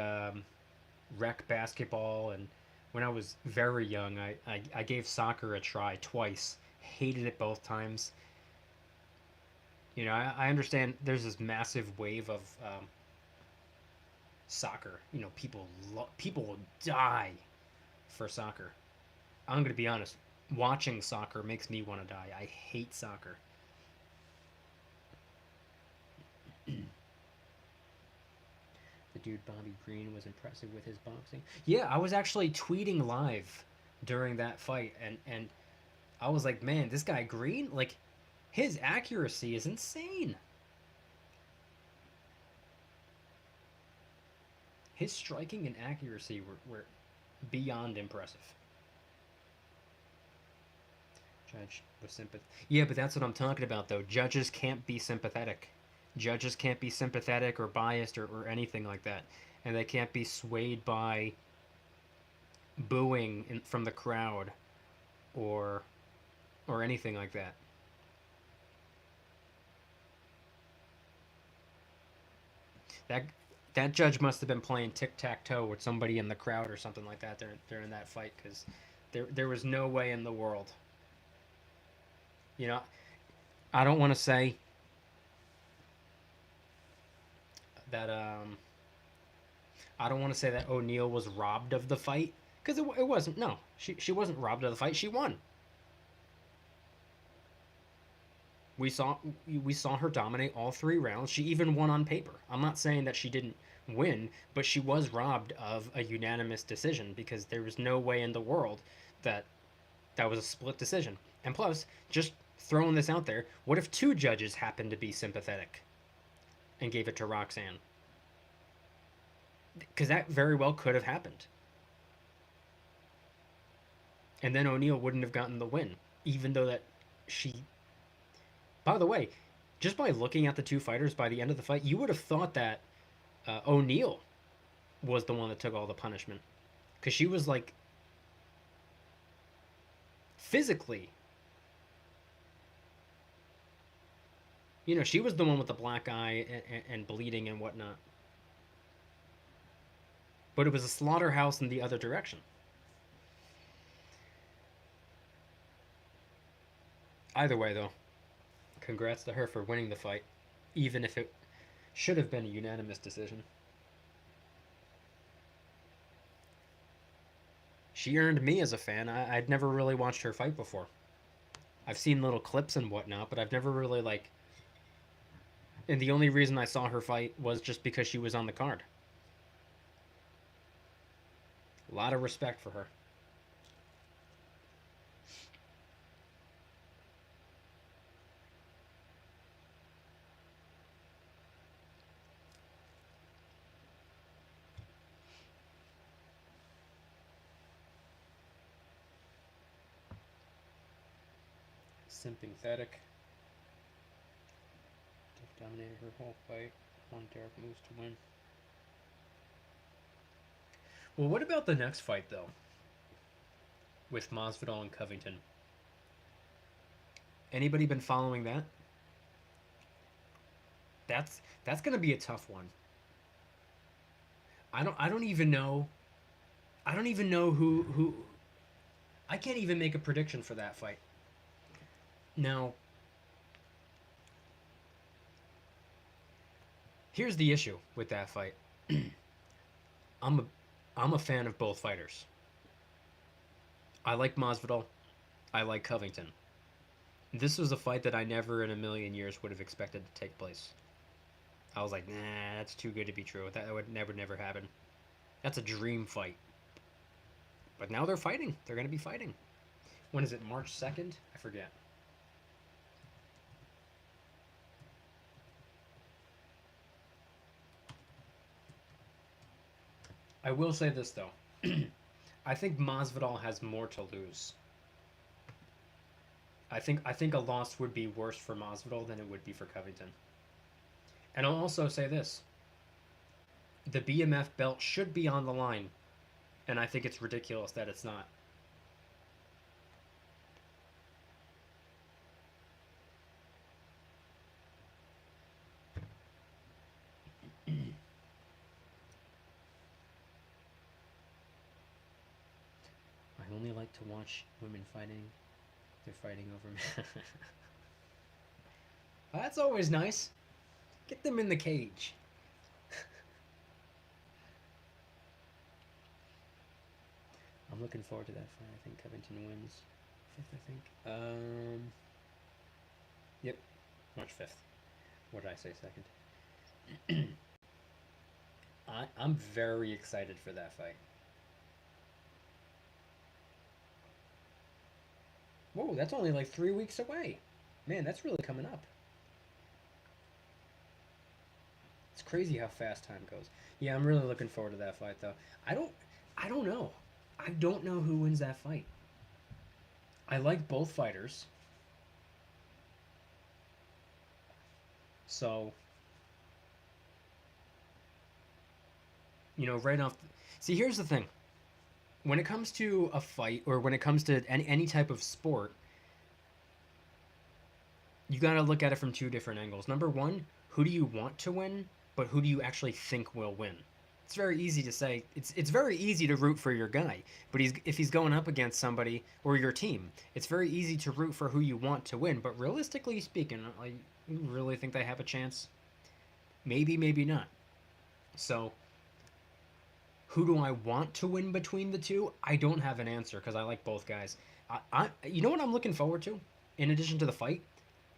Speaker 1: rec basketball, and when I was very young, I gave soccer a try twice. Hated it both times. I understand there's this massive wave of soccer. People will die for soccer. I'm going to be honest. Watching soccer makes me want to die. I hate soccer. The dude Bobby Green was impressive with his boxing. Yeah, I was actually tweeting live during that fight, and I was like, man, this guy Green, like, his accuracy is insane. His striking and accuracy were beyond impressive. Judge was sympathetic. Yeah, but that's what I'm talking about, though. Judges can't be sympathetic. Judges can't be sympathetic or biased or anything like that. And they can't be swayed by booing from the crowd or anything like that. That judge must have been playing tic-tac-toe with somebody in the crowd or something like that during that fight, because there was no way in the world. I don't want to say that I don't want to say that O'Neal was robbed of the fight, because it wasn't. No, she wasn't robbed of the fight. She won. We saw her dominate all 3 rounds. She even won on paper. I'm not saying that she didn't win, but she was robbed of a unanimous decision, because there was no way in the world that That was a split decision. And plus, just throwing this out there, what if two judges happened to be sympathetic and gave it to Roxanne? Because that very well could have happened. And then O'Neal wouldn't have gotten the win, even though that she. By the way, just by looking at the two fighters by the end of the fight, you would have thought that O'Neal was the one that took all the punishment. Because she was like. Physically. You know, she was the one with the black eye and bleeding and whatnot. But it was a slaughterhouse in the other direction. Either way, though, congrats to her for winning the fight, even if it should have been a unanimous decision. She earned me as a fan. I'd never really watched her fight before. I've seen little clips and whatnot, but I've never really, like... And the only reason I saw her fight was just because she was on the card. A lot of respect for her. Sympathetic. Dominated her whole fight. Won Derek moves to win. Well, what about the next fight, though? With Masvidal and Covington. Anybody been following that? That's gonna be a tough one. I don't even know. I don't even know who. I can't even make a prediction for that fight. Now, here's the issue with that fight. I'm a fan of both fighters. I like Masvidal. I like Covington. This was a fight that I never in a million years would have expected to take place. I was like, nah, that's too good to be true. That would never happen. That's a dream fight. But now they're fighting. They're going to be fighting. When is it? March 2nd? I forget. I will say this, though. I think Masvidal has more to lose. I think a loss would be worse for Masvidal than it would be for Covington. And I'll also say this. The BMF belt should be on the line, and I think it's ridiculous that it's not. I only like to watch women fighting. They're fighting over me. That's always nice. Get them in the cage. I'm looking forward to that fight. I think Covington wins. 5th, I think. Yep. March 5th. What did I say, 2nd? I'm very excited for that fight. Whoa, that's only like 3 weeks away. Man, that's really coming up. It's crazy how fast time goes. Yeah, I'm really looking forward to that fight, though. I don't know. I don't know who wins that fight. I like both fighters. So, you know, right off... See, here's the thing. When it comes to a fight, or when it comes to any type of sport, you got to look at it from two different angles. Number one, who do you want to win, but who do you actually think will win? It's very easy to say. It's very easy to root for your guy, but if he's going up against somebody or your team, it's very easy to root for who you want to win. But realistically speaking, like, you really think they have a chance? Maybe, maybe not. So, who do I want to win between the two? I don't have an answer because I like both guys. You know what I'm looking forward to? In addition to the fight,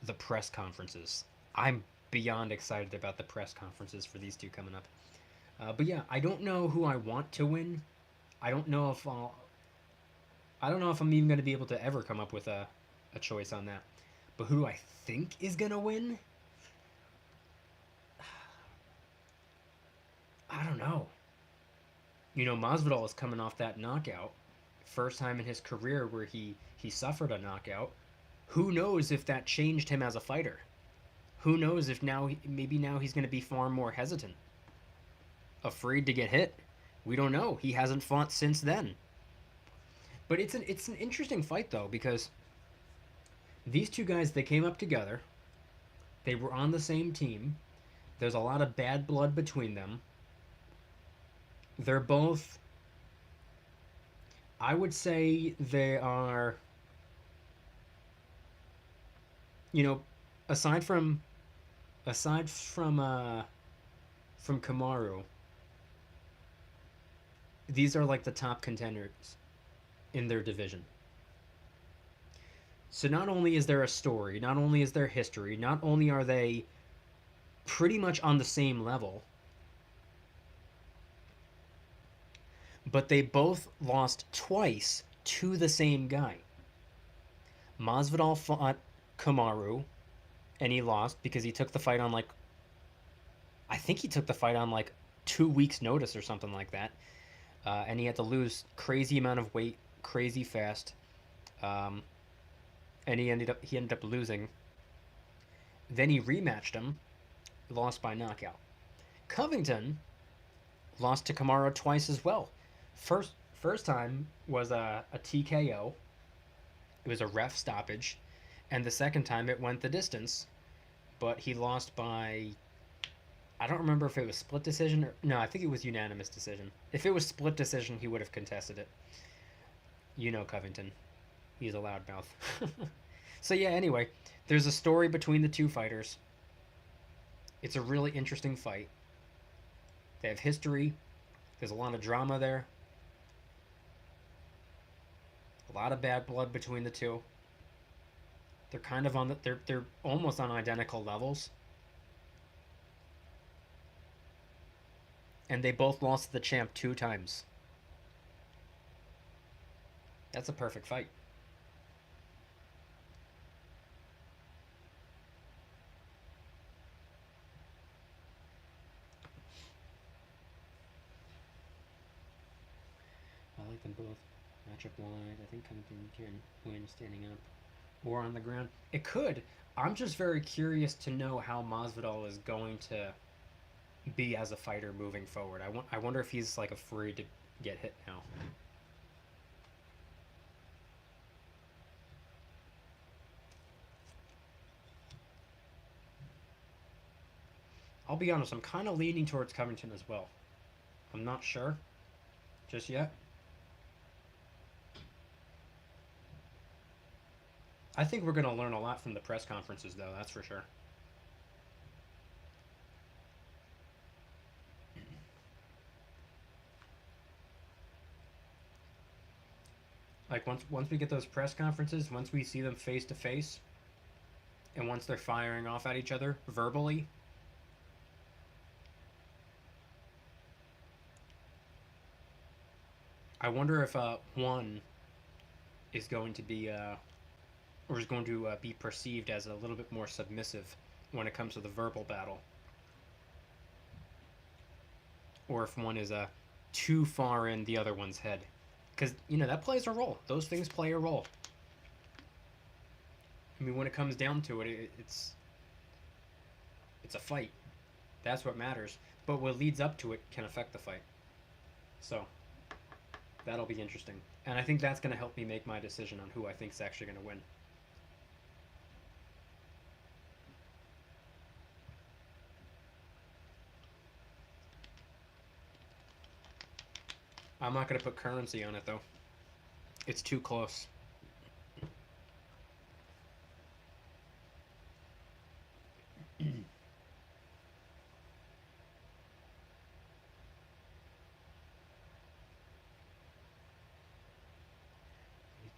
Speaker 1: the press conferences. I'm beyond excited about the press conferences for these two coming up. But yeah, I don't know who I want to win. I don't know if I don't know if I'm even going to be able to ever come up with a choice on that. But who do I think is going to win? I don't know. You know, Masvidal is coming off that knockout. First time in his career where he suffered a knockout. Who knows if that changed him as a fighter? Who knows if maybe now he's going to be far more hesitant, afraid to get hit. We don't know. He hasn't fought since then. But it's an interesting fight though, because these two guys, they came up together. They were on the same team. There's a lot of bad blood between them. They're both, I would say they are, you know, aside from Kamaru, these are like the top contenders in their division. So not only is there a story, not only is there history, not only are they pretty much on the same level, but they both lost twice to the same guy. Masvidal fought Kamaru, and he lost because he took the fight on I think he took the fight on 2 weeks notice or something like that. And he had to lose crazy amount of weight, crazy fast. And he ended up losing. Then he rematched him, lost by knockout. Covington lost to Kamaru twice as well. First time was a TKO. It was a ref stoppage, and the second time it went the distance, but he lost by, I don't remember if it was split decision or no, I think it was unanimous decision. If it was split decision, he would have contested it. You know Covington. He's a loudmouth. So yeah, anyway, there's a story between the two fighters. It's a really interesting fight. They have history. There's a lot of drama there. A lot of bad blood between the two. They're kind of they're almost on identical levels. And they both lost to the champ 2 times. That's a perfect fight. I like them both. Matchup wise, I think Covington can win standing up or on the ground. It could. I'm just very curious to know how Masvidal is going to be as a fighter moving forward. I wonder if he's afraid to get hit now. I'll be honest, I'm kind of leaning towards Covington as well. I'm not sure just yet. I think we're going to learn a lot from the press conferences, though, that's for sure. Once we get those press conferences, once we see them face to face, and once they're firing off at each other verbally, I wonder if one is going to be be perceived as a little bit more submissive when it comes to the verbal battle, or if one is too far in the other one's head, because that plays a role. Those things play a role. I mean, when it comes down to it, it's a fight. That's what matters. But what leads up to it can affect the fight. So that'll be interesting, and I think that's going to help me make my decision on who I think is actually going to win. I'm not going to put currency on it, though. It's too close. He's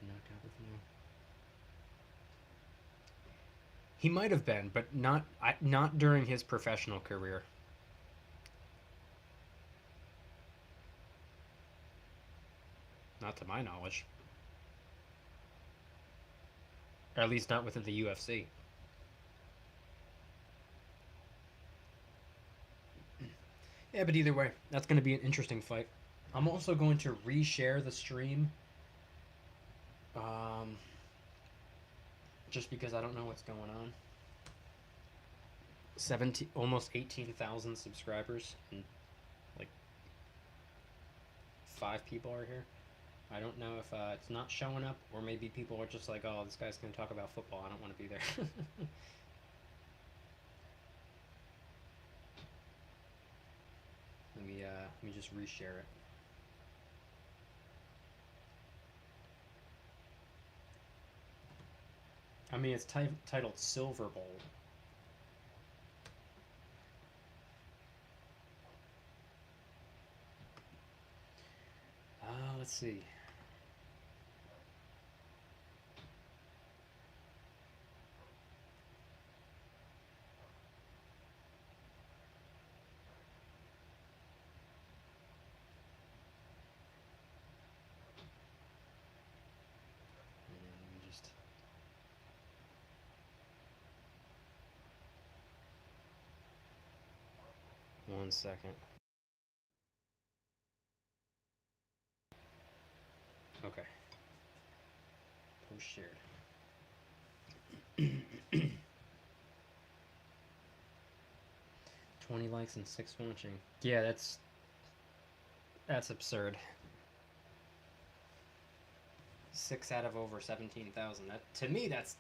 Speaker 1: knocked out before. He might have been, but not during his professional career. Not to my knowledge. Or at least not within the UFC. Yeah, but either way, that's going to be an interesting fight. I'm also going to reshare the stream. Just because I don't know what's going on. 17, almost 18,000 subscribers, and like 5 people are here. I don't know if it's not showing up, or maybe people are just like, oh, this guy's going to talk about football. I don't want to be there. Let me just reshare it. I mean, it's titled Silver Bowl. Let's see. Just 1 second. Okay. Post shared. 20 likes and 6 watching. Yeah, that's absurd. 6 out of over 17,000. That, to me, that's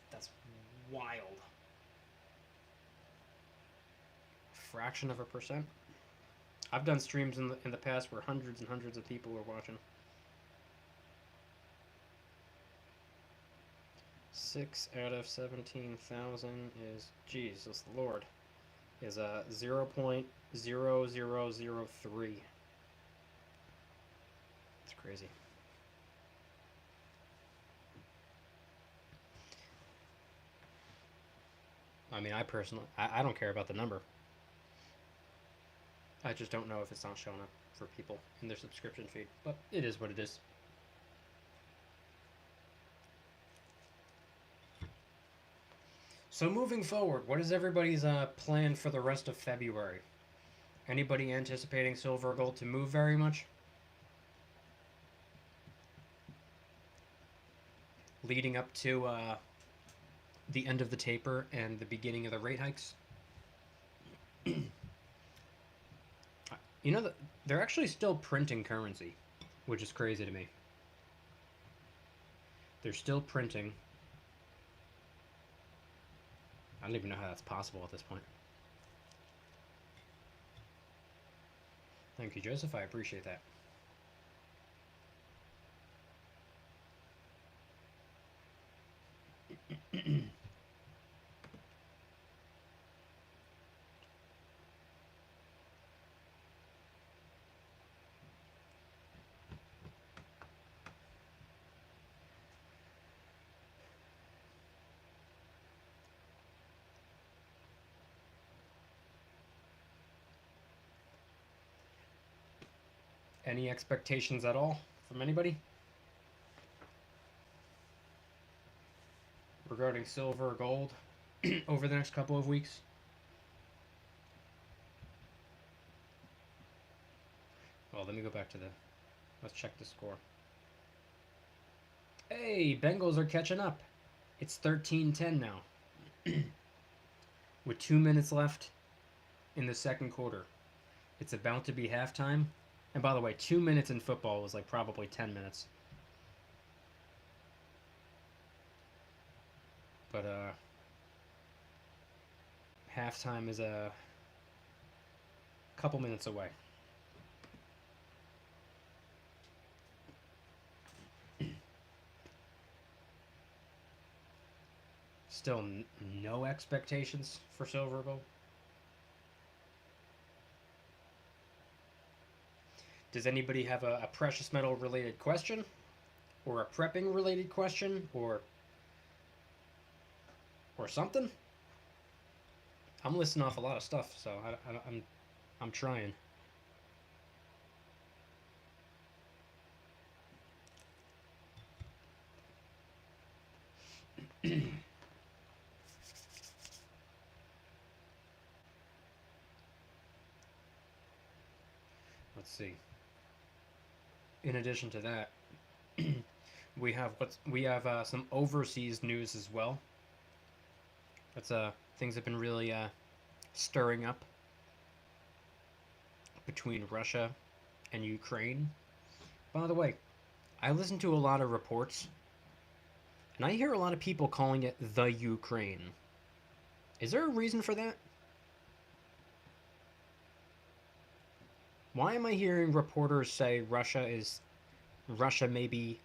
Speaker 1: wild. Fraction of a percent. I've done streams in the past where hundreds and hundreds of people were watching. 6 out of 17,000 is, Jesus Lord, is 0.0003. It's crazy. I mean, I personally, I don't care about the number. I just don't know if it's not showing up for people in their subscription feed, but it is what it is. So moving forward, what is everybody's plan for the rest of February? Anybody anticipating silver or gold to move very much? Leading up to the end of the taper and the beginning of the rate hikes? You know, they're actually still printing currency, which is crazy to me. They're still printing. I don't even know how that's possible at this point. Thank you, Joseph. I appreciate that. Any expectations at all from anybody regarding silver or gold over the next couple of weeks? Well, let me go back to let's check the score. Hey, Bengals are catching up. It's 13-10 now. With 2 minutes left in the second quarter. It's about to be halftime. And by the way, 2 minutes in football was like probably 10 minutes. But halftime is a couple minutes away. Still no expectations for silver or gold. Does anybody have a precious metal related question? Or a prepping related question? Or something? I'm listing off a lot of stuff, so I'm trying. see. In addition to that, we have some overseas news as well. That's things have been really stirring up between Russia and Ukraine. By the way, I listen to a lot of reports, and I hear a lot of people calling it the Ukraine. Is there a reason for that? Why am I hearing reporters say Russia may be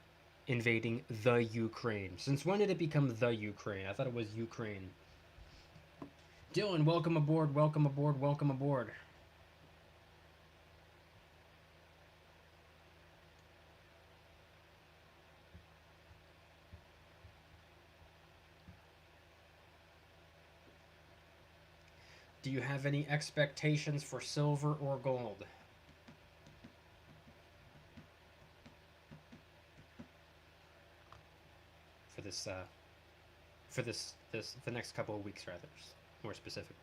Speaker 1: invading the Ukraine? Since when did it become the Ukraine? I thought it was Ukraine. Dylan, welcome aboard, welcome aboard, welcome aboard. Do you have any expectations for silver or gold? For the next couple of weeks, rather, more specific.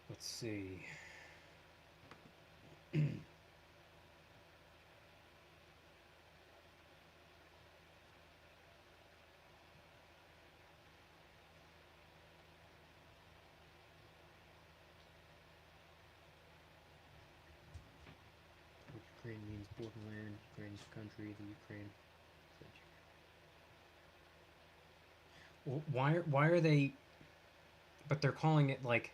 Speaker 1: Let's see. Ukraine means borderland. Ukraine's country. The Ukraine. Well, why are they? But they're calling it like.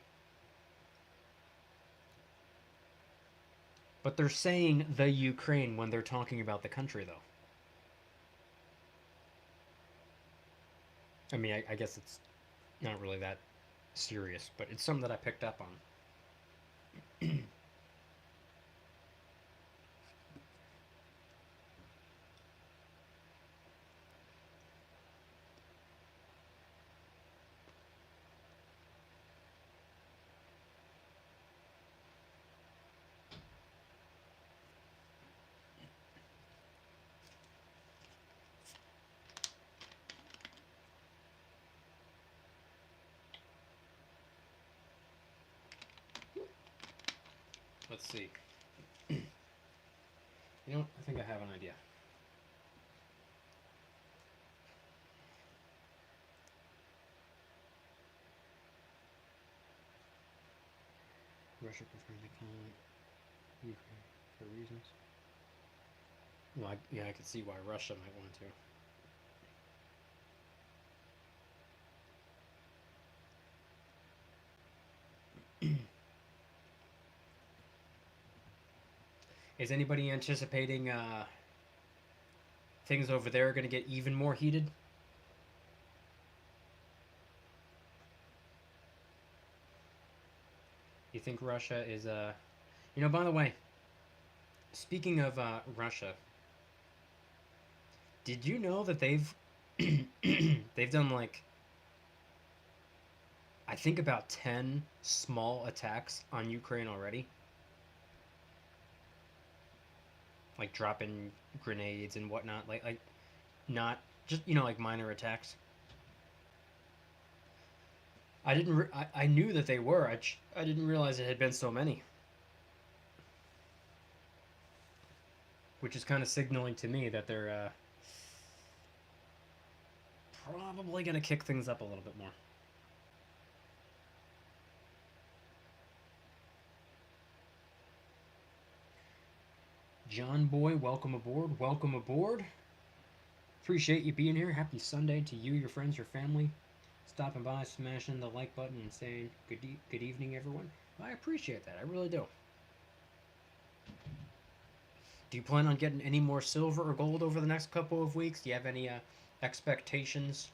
Speaker 1: But they're saying the Ukraine when they're talking about the country, though. I mean, I guess it's not really that serious, but it's something that I picked up on. Let's see. You know, I think I have an idea. Russia prefers to call it Ukraine for reasons. Well, I could see why Russia might want to. Is anybody anticipating things over there are going to get even more heated? You think Russia is you know, by the way, speaking of Russia, did you know that they've they've done like I think about 10 small attacks on Ukraine already? Like dropping grenades and whatnot, like not just, you know, like minor attacks. I didn't. I knew that they were. I didn't realize it had been so many. Which is kind of signaling to me that they're probably gonna kick things up a little bit more. John Boy, welcome aboard. Welcome aboard. Appreciate you being here. Happy Sunday to you, your friends, your family. Stopping by, smashing the like button, and saying good evening, everyone. I appreciate that. I really do. Do you plan on getting any more silver or gold over the next couple of weeks? Do you have any expectations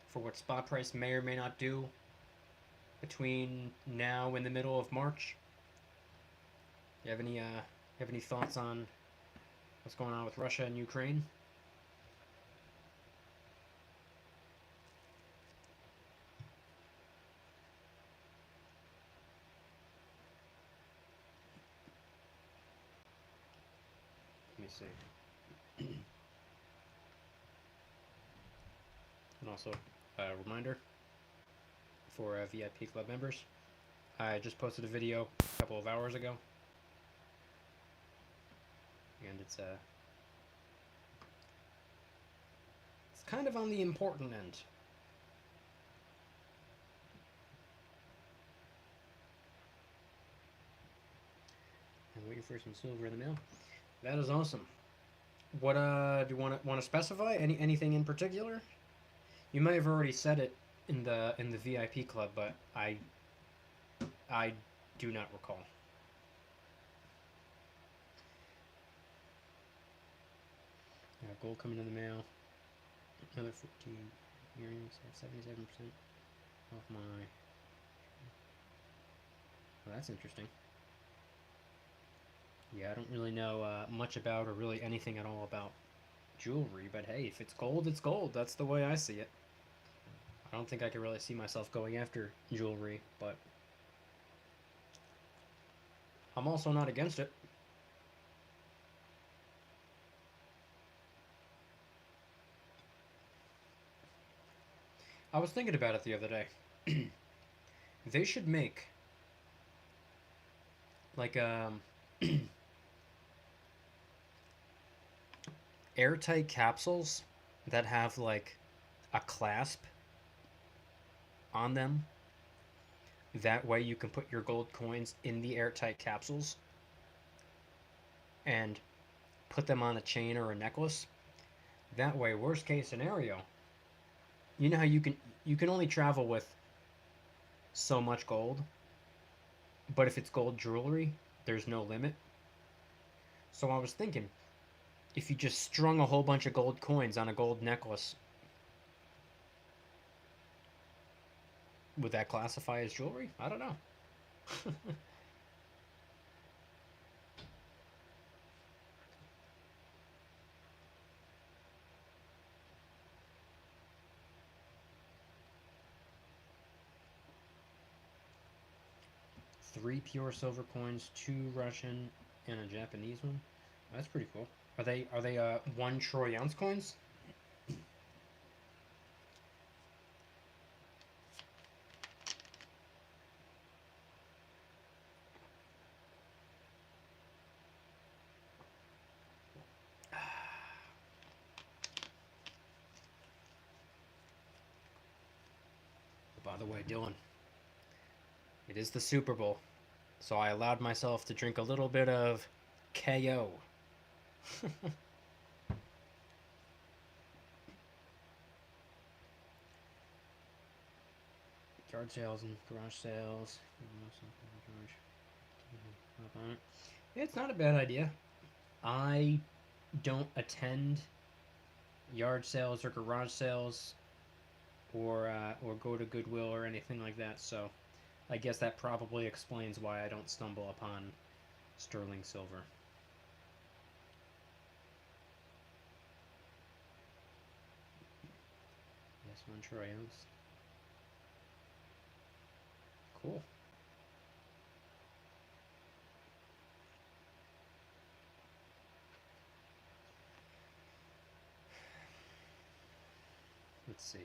Speaker 1: for what spot price may or may not do between now and the middle of March? Do you have any thoughts on what's going on with Russia and Ukraine? see. And also, a reminder for VIP Club members, I just posted a video a couple of hours ago, and it's kind of on the important end. And waiting for some silver in the mail. That is awesome. What do you want to specify? Anything in particular? You may have already said it in the VIP club, but I do not recall. Gold coming in the mail. Another 14 earrings at 77% off my. Well, that's interesting. Yeah, I don't really know much about or really anything at all about jewelry, but hey, if it's gold, it's gold. That's the way I see it. I don't think I can really see myself going after jewelry, but I'm also not against it. I was thinking about it the other day. They should make like airtight capsules that have like a clasp on them. That way you can put your gold coins in the airtight capsules and put them on a chain or a necklace. That way, worst case scenario, you know how you can only travel with so much gold, but if it's gold jewelry, there's no limit. So I was thinking, if you just strung a whole bunch of gold coins on a gold necklace, would that classify as jewelry? I don't know. 3 pure silver coins, 2 Russian, and a Japanese one. That's pretty cool. Are they 1 troy ounce coins? By the way, Dylan, it is the Super Bowl, so I allowed myself to drink a little bit of KO. Yard sales and garage sales. It's not a bad idea. I don't attend yard sales or garage sales or go to Goodwill or anything like that, so I guess that probably explains why I don't stumble upon sterling silver. Yes, 1 troy ounce. Cool. Let's see.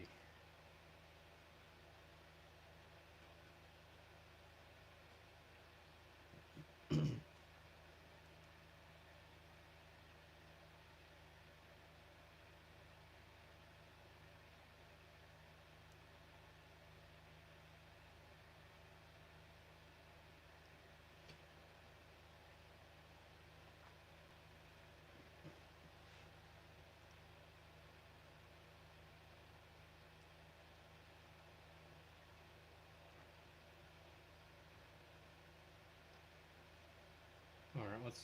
Speaker 1: Alright, let's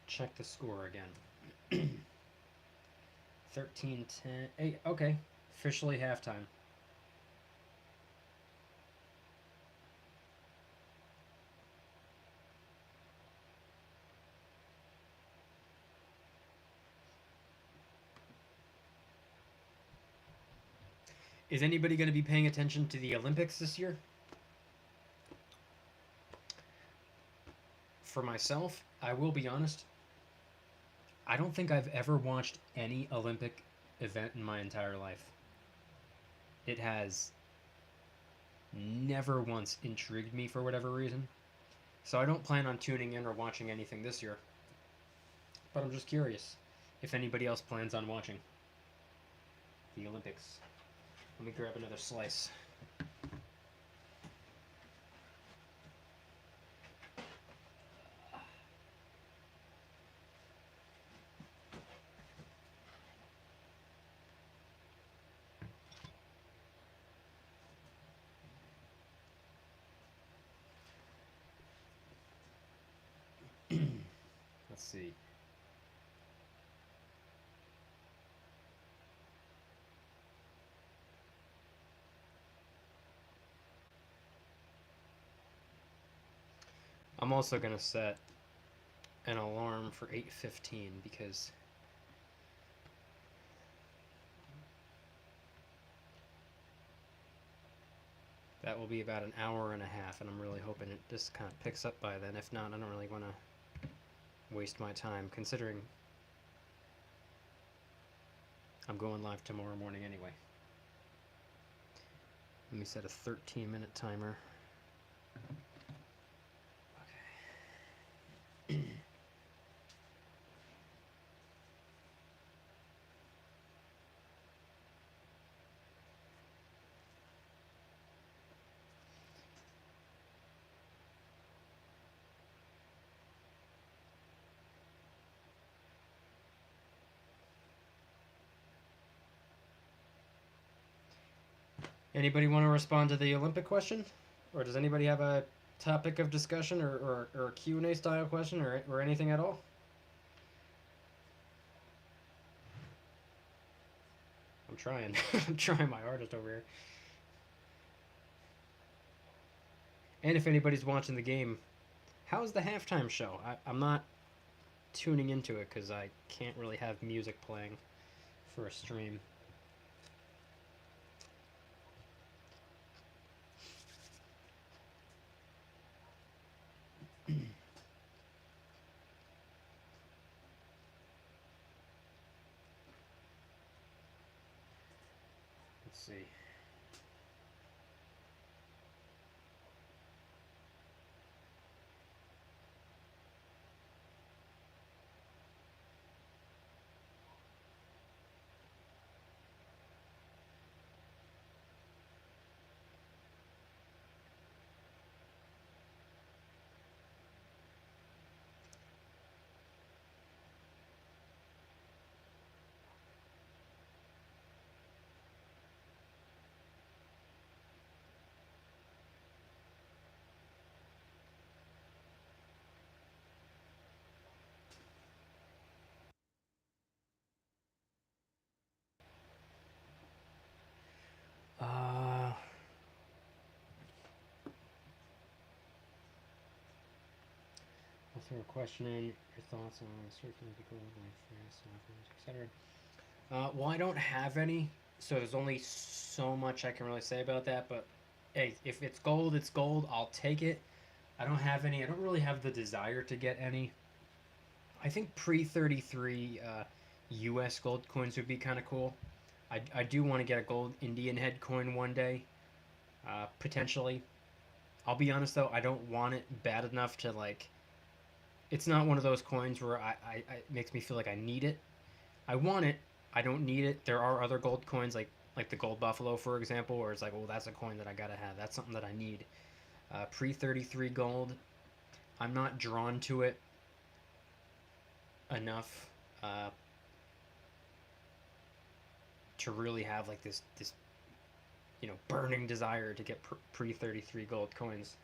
Speaker 1: check the score again. 13-10. Hey, okay. Officially halftime. Is anybody going to be paying attention to the Olympics this year? For myself, I will be honest, I don't think I've ever watched any Olympic event in my entire life. It has never once intrigued me for whatever reason. So I don't plan on tuning in or watching anything this year. But I'm just curious if anybody else plans on watching the Olympics. Let me grab another slice. Let's see. I'm also going to set an alarm for 8:15 because that will be about an hour and a half, and I'm really hoping it just kind of picks up by then. If not, I don't really want to waste my time, considering I'm going live tomorrow morning anyway. Let me set a 13-minute timer. Okay. Anybody want to respond to the Olympic question? Or does anybody have a topic of discussion or a Q&A style question or anything at all? I'm trying. I'm trying my hardest over here. And if anybody's watching the game, how's the halftime show? I'm not tuning into it because I can't really have music playing for a stream. Let's see. I'll throw a question in. Your thoughts on circular gold, etc. Well, I don't have any, so there's only so much I can really say about that. But hey, if it's gold, it's gold. I'll take it. I don't have any. I don't really have the desire to get any. I think pre-33 U.S. gold coins would be kind of cool. I do want to get a gold Indian head coin one day, potentially. I'll be honest though, I don't want it bad enough to like. It's not one of those coins where it makes me feel like I need it. I want it. I don't need it. There are other gold coins like the gold buffalo, for example, where it's like, well, that's a coin that I gotta have. That's something that I need. Pre-33 gold, I'm not drawn to it enough to really have like this burning desire to get pre-33 gold coins.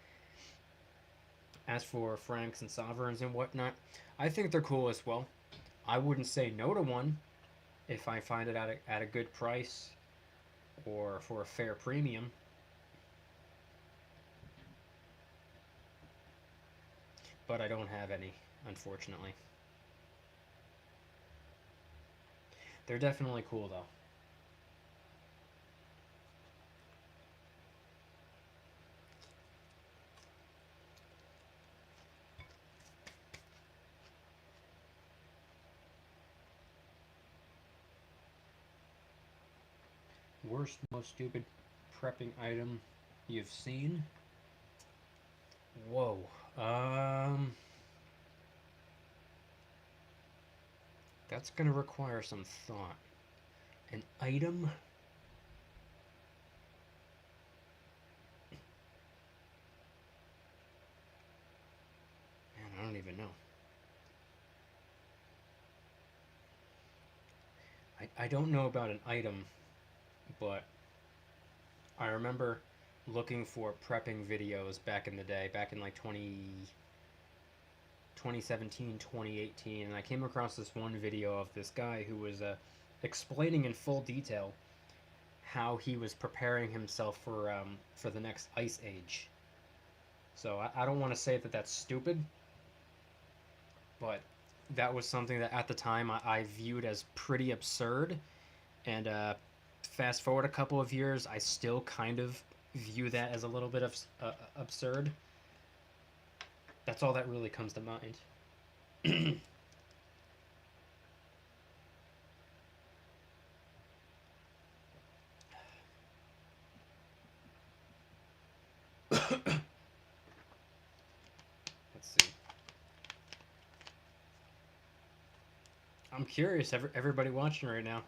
Speaker 1: As for francs and sovereigns and whatnot, I think they're cool as well. I wouldn't say no to one if I find it at a good price or for a fair premium. But I don't have any, unfortunately. They're definitely cool though. worst, most stupid prepping item you've seen? Whoa. That's gonna require some thought. An item? Man, I don't even know. I don't know about an item, but I remember looking for prepping videos back in the day, back in like 2017, 2018, and I came across this one video of this guy who was explaining in full detail how he was preparing himself for the next ice age. So I don't want to say that that's stupid, but that was something that at the time I viewed as pretty absurd, and fast forward a couple of years, I still kind of view that as a little bit of absurd. That's all that really comes to mind. Let's see. I'm curious, everybody watching right now.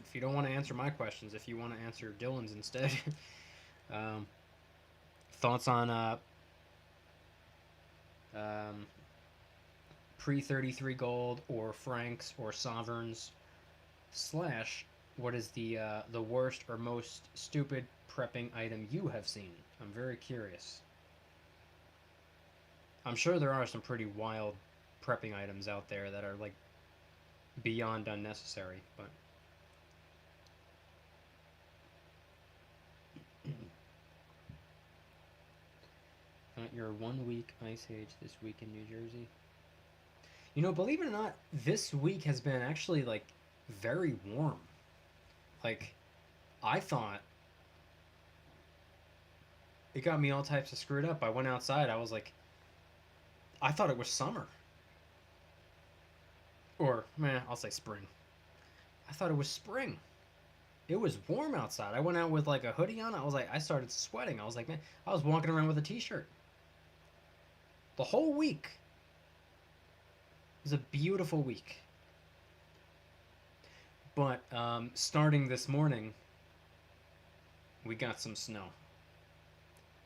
Speaker 1: If you don't want to answer my questions, if you want to answer Dylan's instead. Thoughts on pre-33 gold or francs or sovereigns, slash what is the worst or most stupid prepping item you have seen? I'm very curious. I'm sure there are some pretty wild prepping items out there that are like beyond unnecessary, but your 1 week ice age this week in New Jersey. You know, believe it or not, this week has been actually like very warm. Like, I thought it got me all types of screwed up. I went outside, I was like, I thought it was summer. Or, man, I'll say spring. I thought it was spring. It was warm outside. I went out with like a hoodie on. I started sweating. I was like, man, I was walking around with a t-shirt. The whole week. It was a beautiful week. But starting this morning, we got some snow.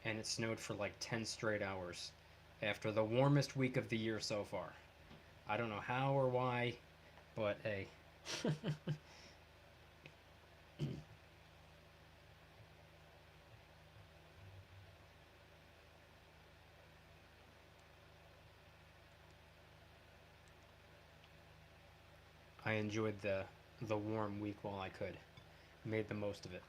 Speaker 1: And it snowed for like 10 straight hours after the warmest week of the year so far. I don't know how or why, but hey. I enjoyed the warm week while I could. Made the most of it.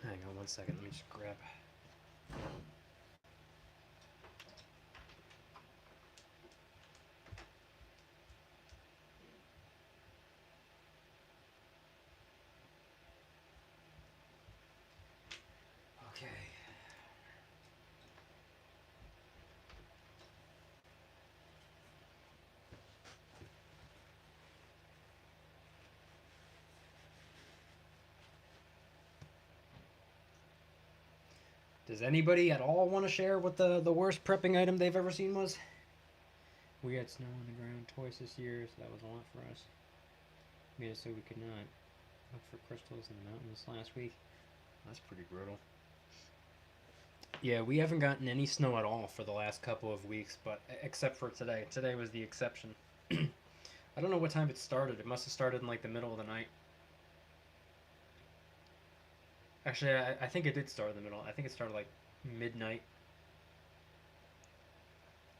Speaker 1: Hang on 1 second, let me just grab. Okay. Does anybody at all want to share what the worst prepping item they've ever seen was? We had snow on the ground twice this year, so that was a lot for us. Made it so we could not look for crystals in the mountains last week. That's pretty brutal. Yeah, we haven't gotten any snow at all for the last couple of weeks, but except for today. Today was the exception. I don't know what time it started. It must have started in like the middle of the night. Actually, I think it did start in the middle. I think it started like midnight.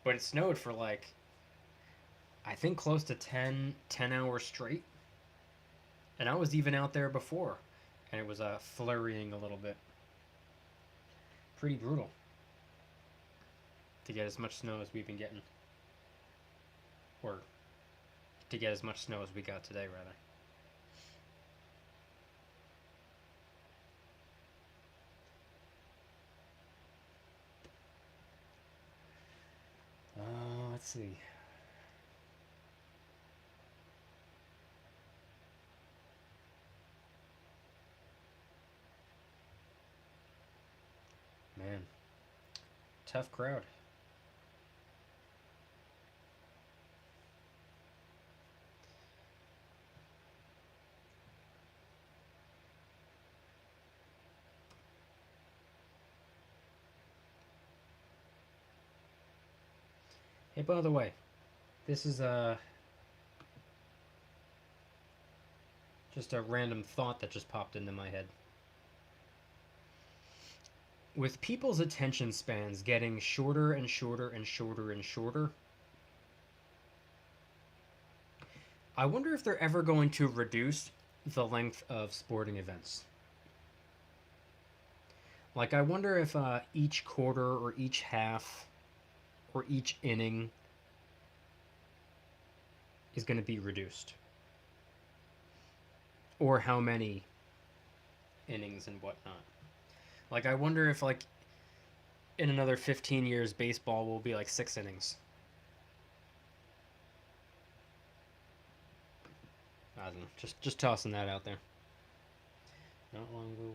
Speaker 1: But it snowed for like, I think close to 10 hours straight. And I was even out there before. And it was flurrying a little bit. Pretty brutal. To get as much snow as we've been getting. Or to get as much snow as we got today, rather. Let's see. Man, tough crowd. Hey, by the way, this is just a random thought that just popped into my head. With people's attention spans getting shorter and shorter and shorter and shorter, I wonder if they're ever going to reduce the length of sporting events. Like, I wonder if each quarter or each half or each inning is going to be reduced. Or how many innings and whatnot. Like, I wonder if, like, in another 15 years, baseball will be like 6 innings. I don't know. Just tossing that out there. Not long ago,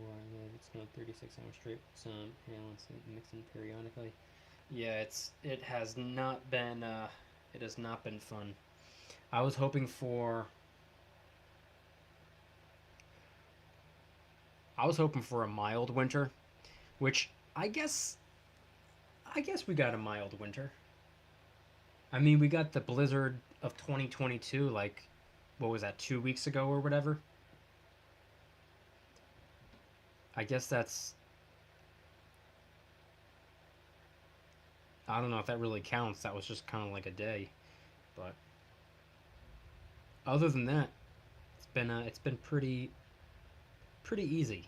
Speaker 1: it snowed 36 hours straight. Some hail and mixing periodically. Yeah, it has not been fun. I was hoping for a mild winter, which I guess we got a mild winter. I mean, we got the blizzard of 2022, like, what was that, 2 weeks ago or whatever? I guess that's... I don't know if that really counts. That was just kind of like a day. But other than that, it's been pretty easy.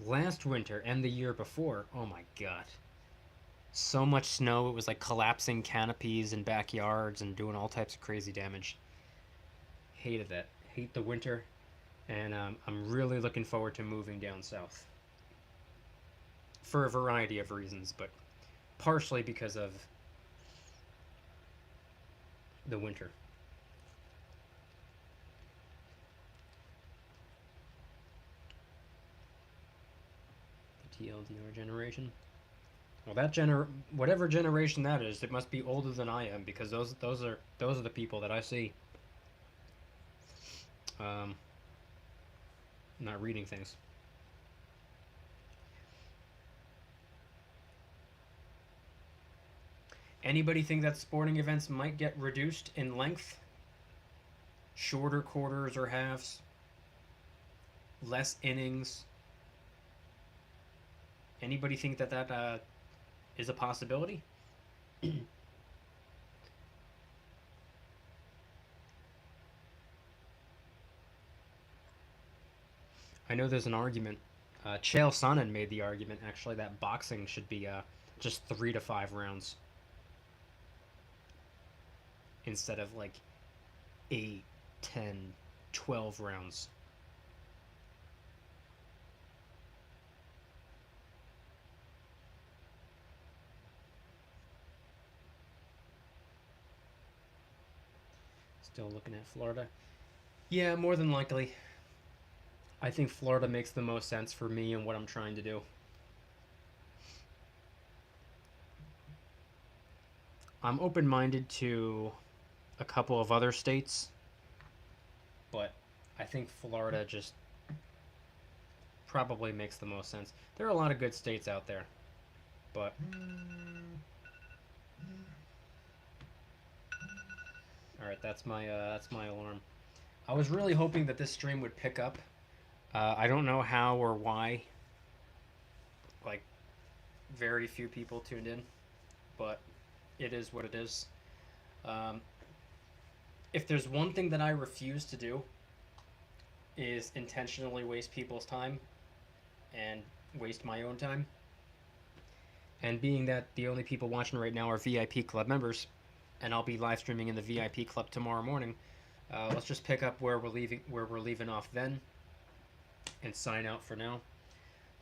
Speaker 1: Last winter and the year before, oh my god. So much snow, it was like collapsing canopies and backyards and doing all types of crazy damage. Hated that. Hate the winter. And I'm really looking forward to moving down south. For a variety of reasons, but partially because of the winter. The TLDR generation. Well, that whatever generation that is, it must be older than I am, because those are the people that I see. Not reading things. Anybody think that sporting events might get reduced in length? Shorter quarters or halves? Less innings? Anybody think that is a possibility? I know there's an argument. Chael Sonnen made the argument, actually, that boxing should be just 3 to 5 rounds. Instead of like 8, 10, 12 rounds. Still looking at Florida. Yeah, more than likely. I think Florida makes the most sense for me and what I'm trying to do. I'm open-minded to a couple of other states, but I think Florida just probably makes the most sense. There are a lot of good states out there, but all right, that's my alarm. I was really hoping that this stream would pick up. I don't know how or why. Like, very few people tuned in, but it is what it is. If there's one thing that I refuse to do, is intentionally waste people's time and waste my own time. And being that the only people watching right now are VIP club members, and I'll be live streaming in the VIP club tomorrow morning, let's just pick up where we're leaving off then, and sign out for now.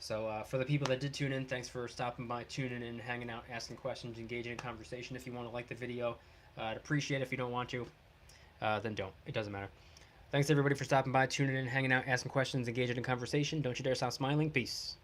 Speaker 1: So for the people that did tune in, thanks for stopping by, tuning in, hanging out, asking questions, engaging in conversation. If you want to like the video, I'd appreciate it. If you don't want to, then don't. It doesn't matter. Thanks everybody for stopping by, tuning in, hanging out, asking questions, engaging in conversation. Don't you dare stop smiling. Peace.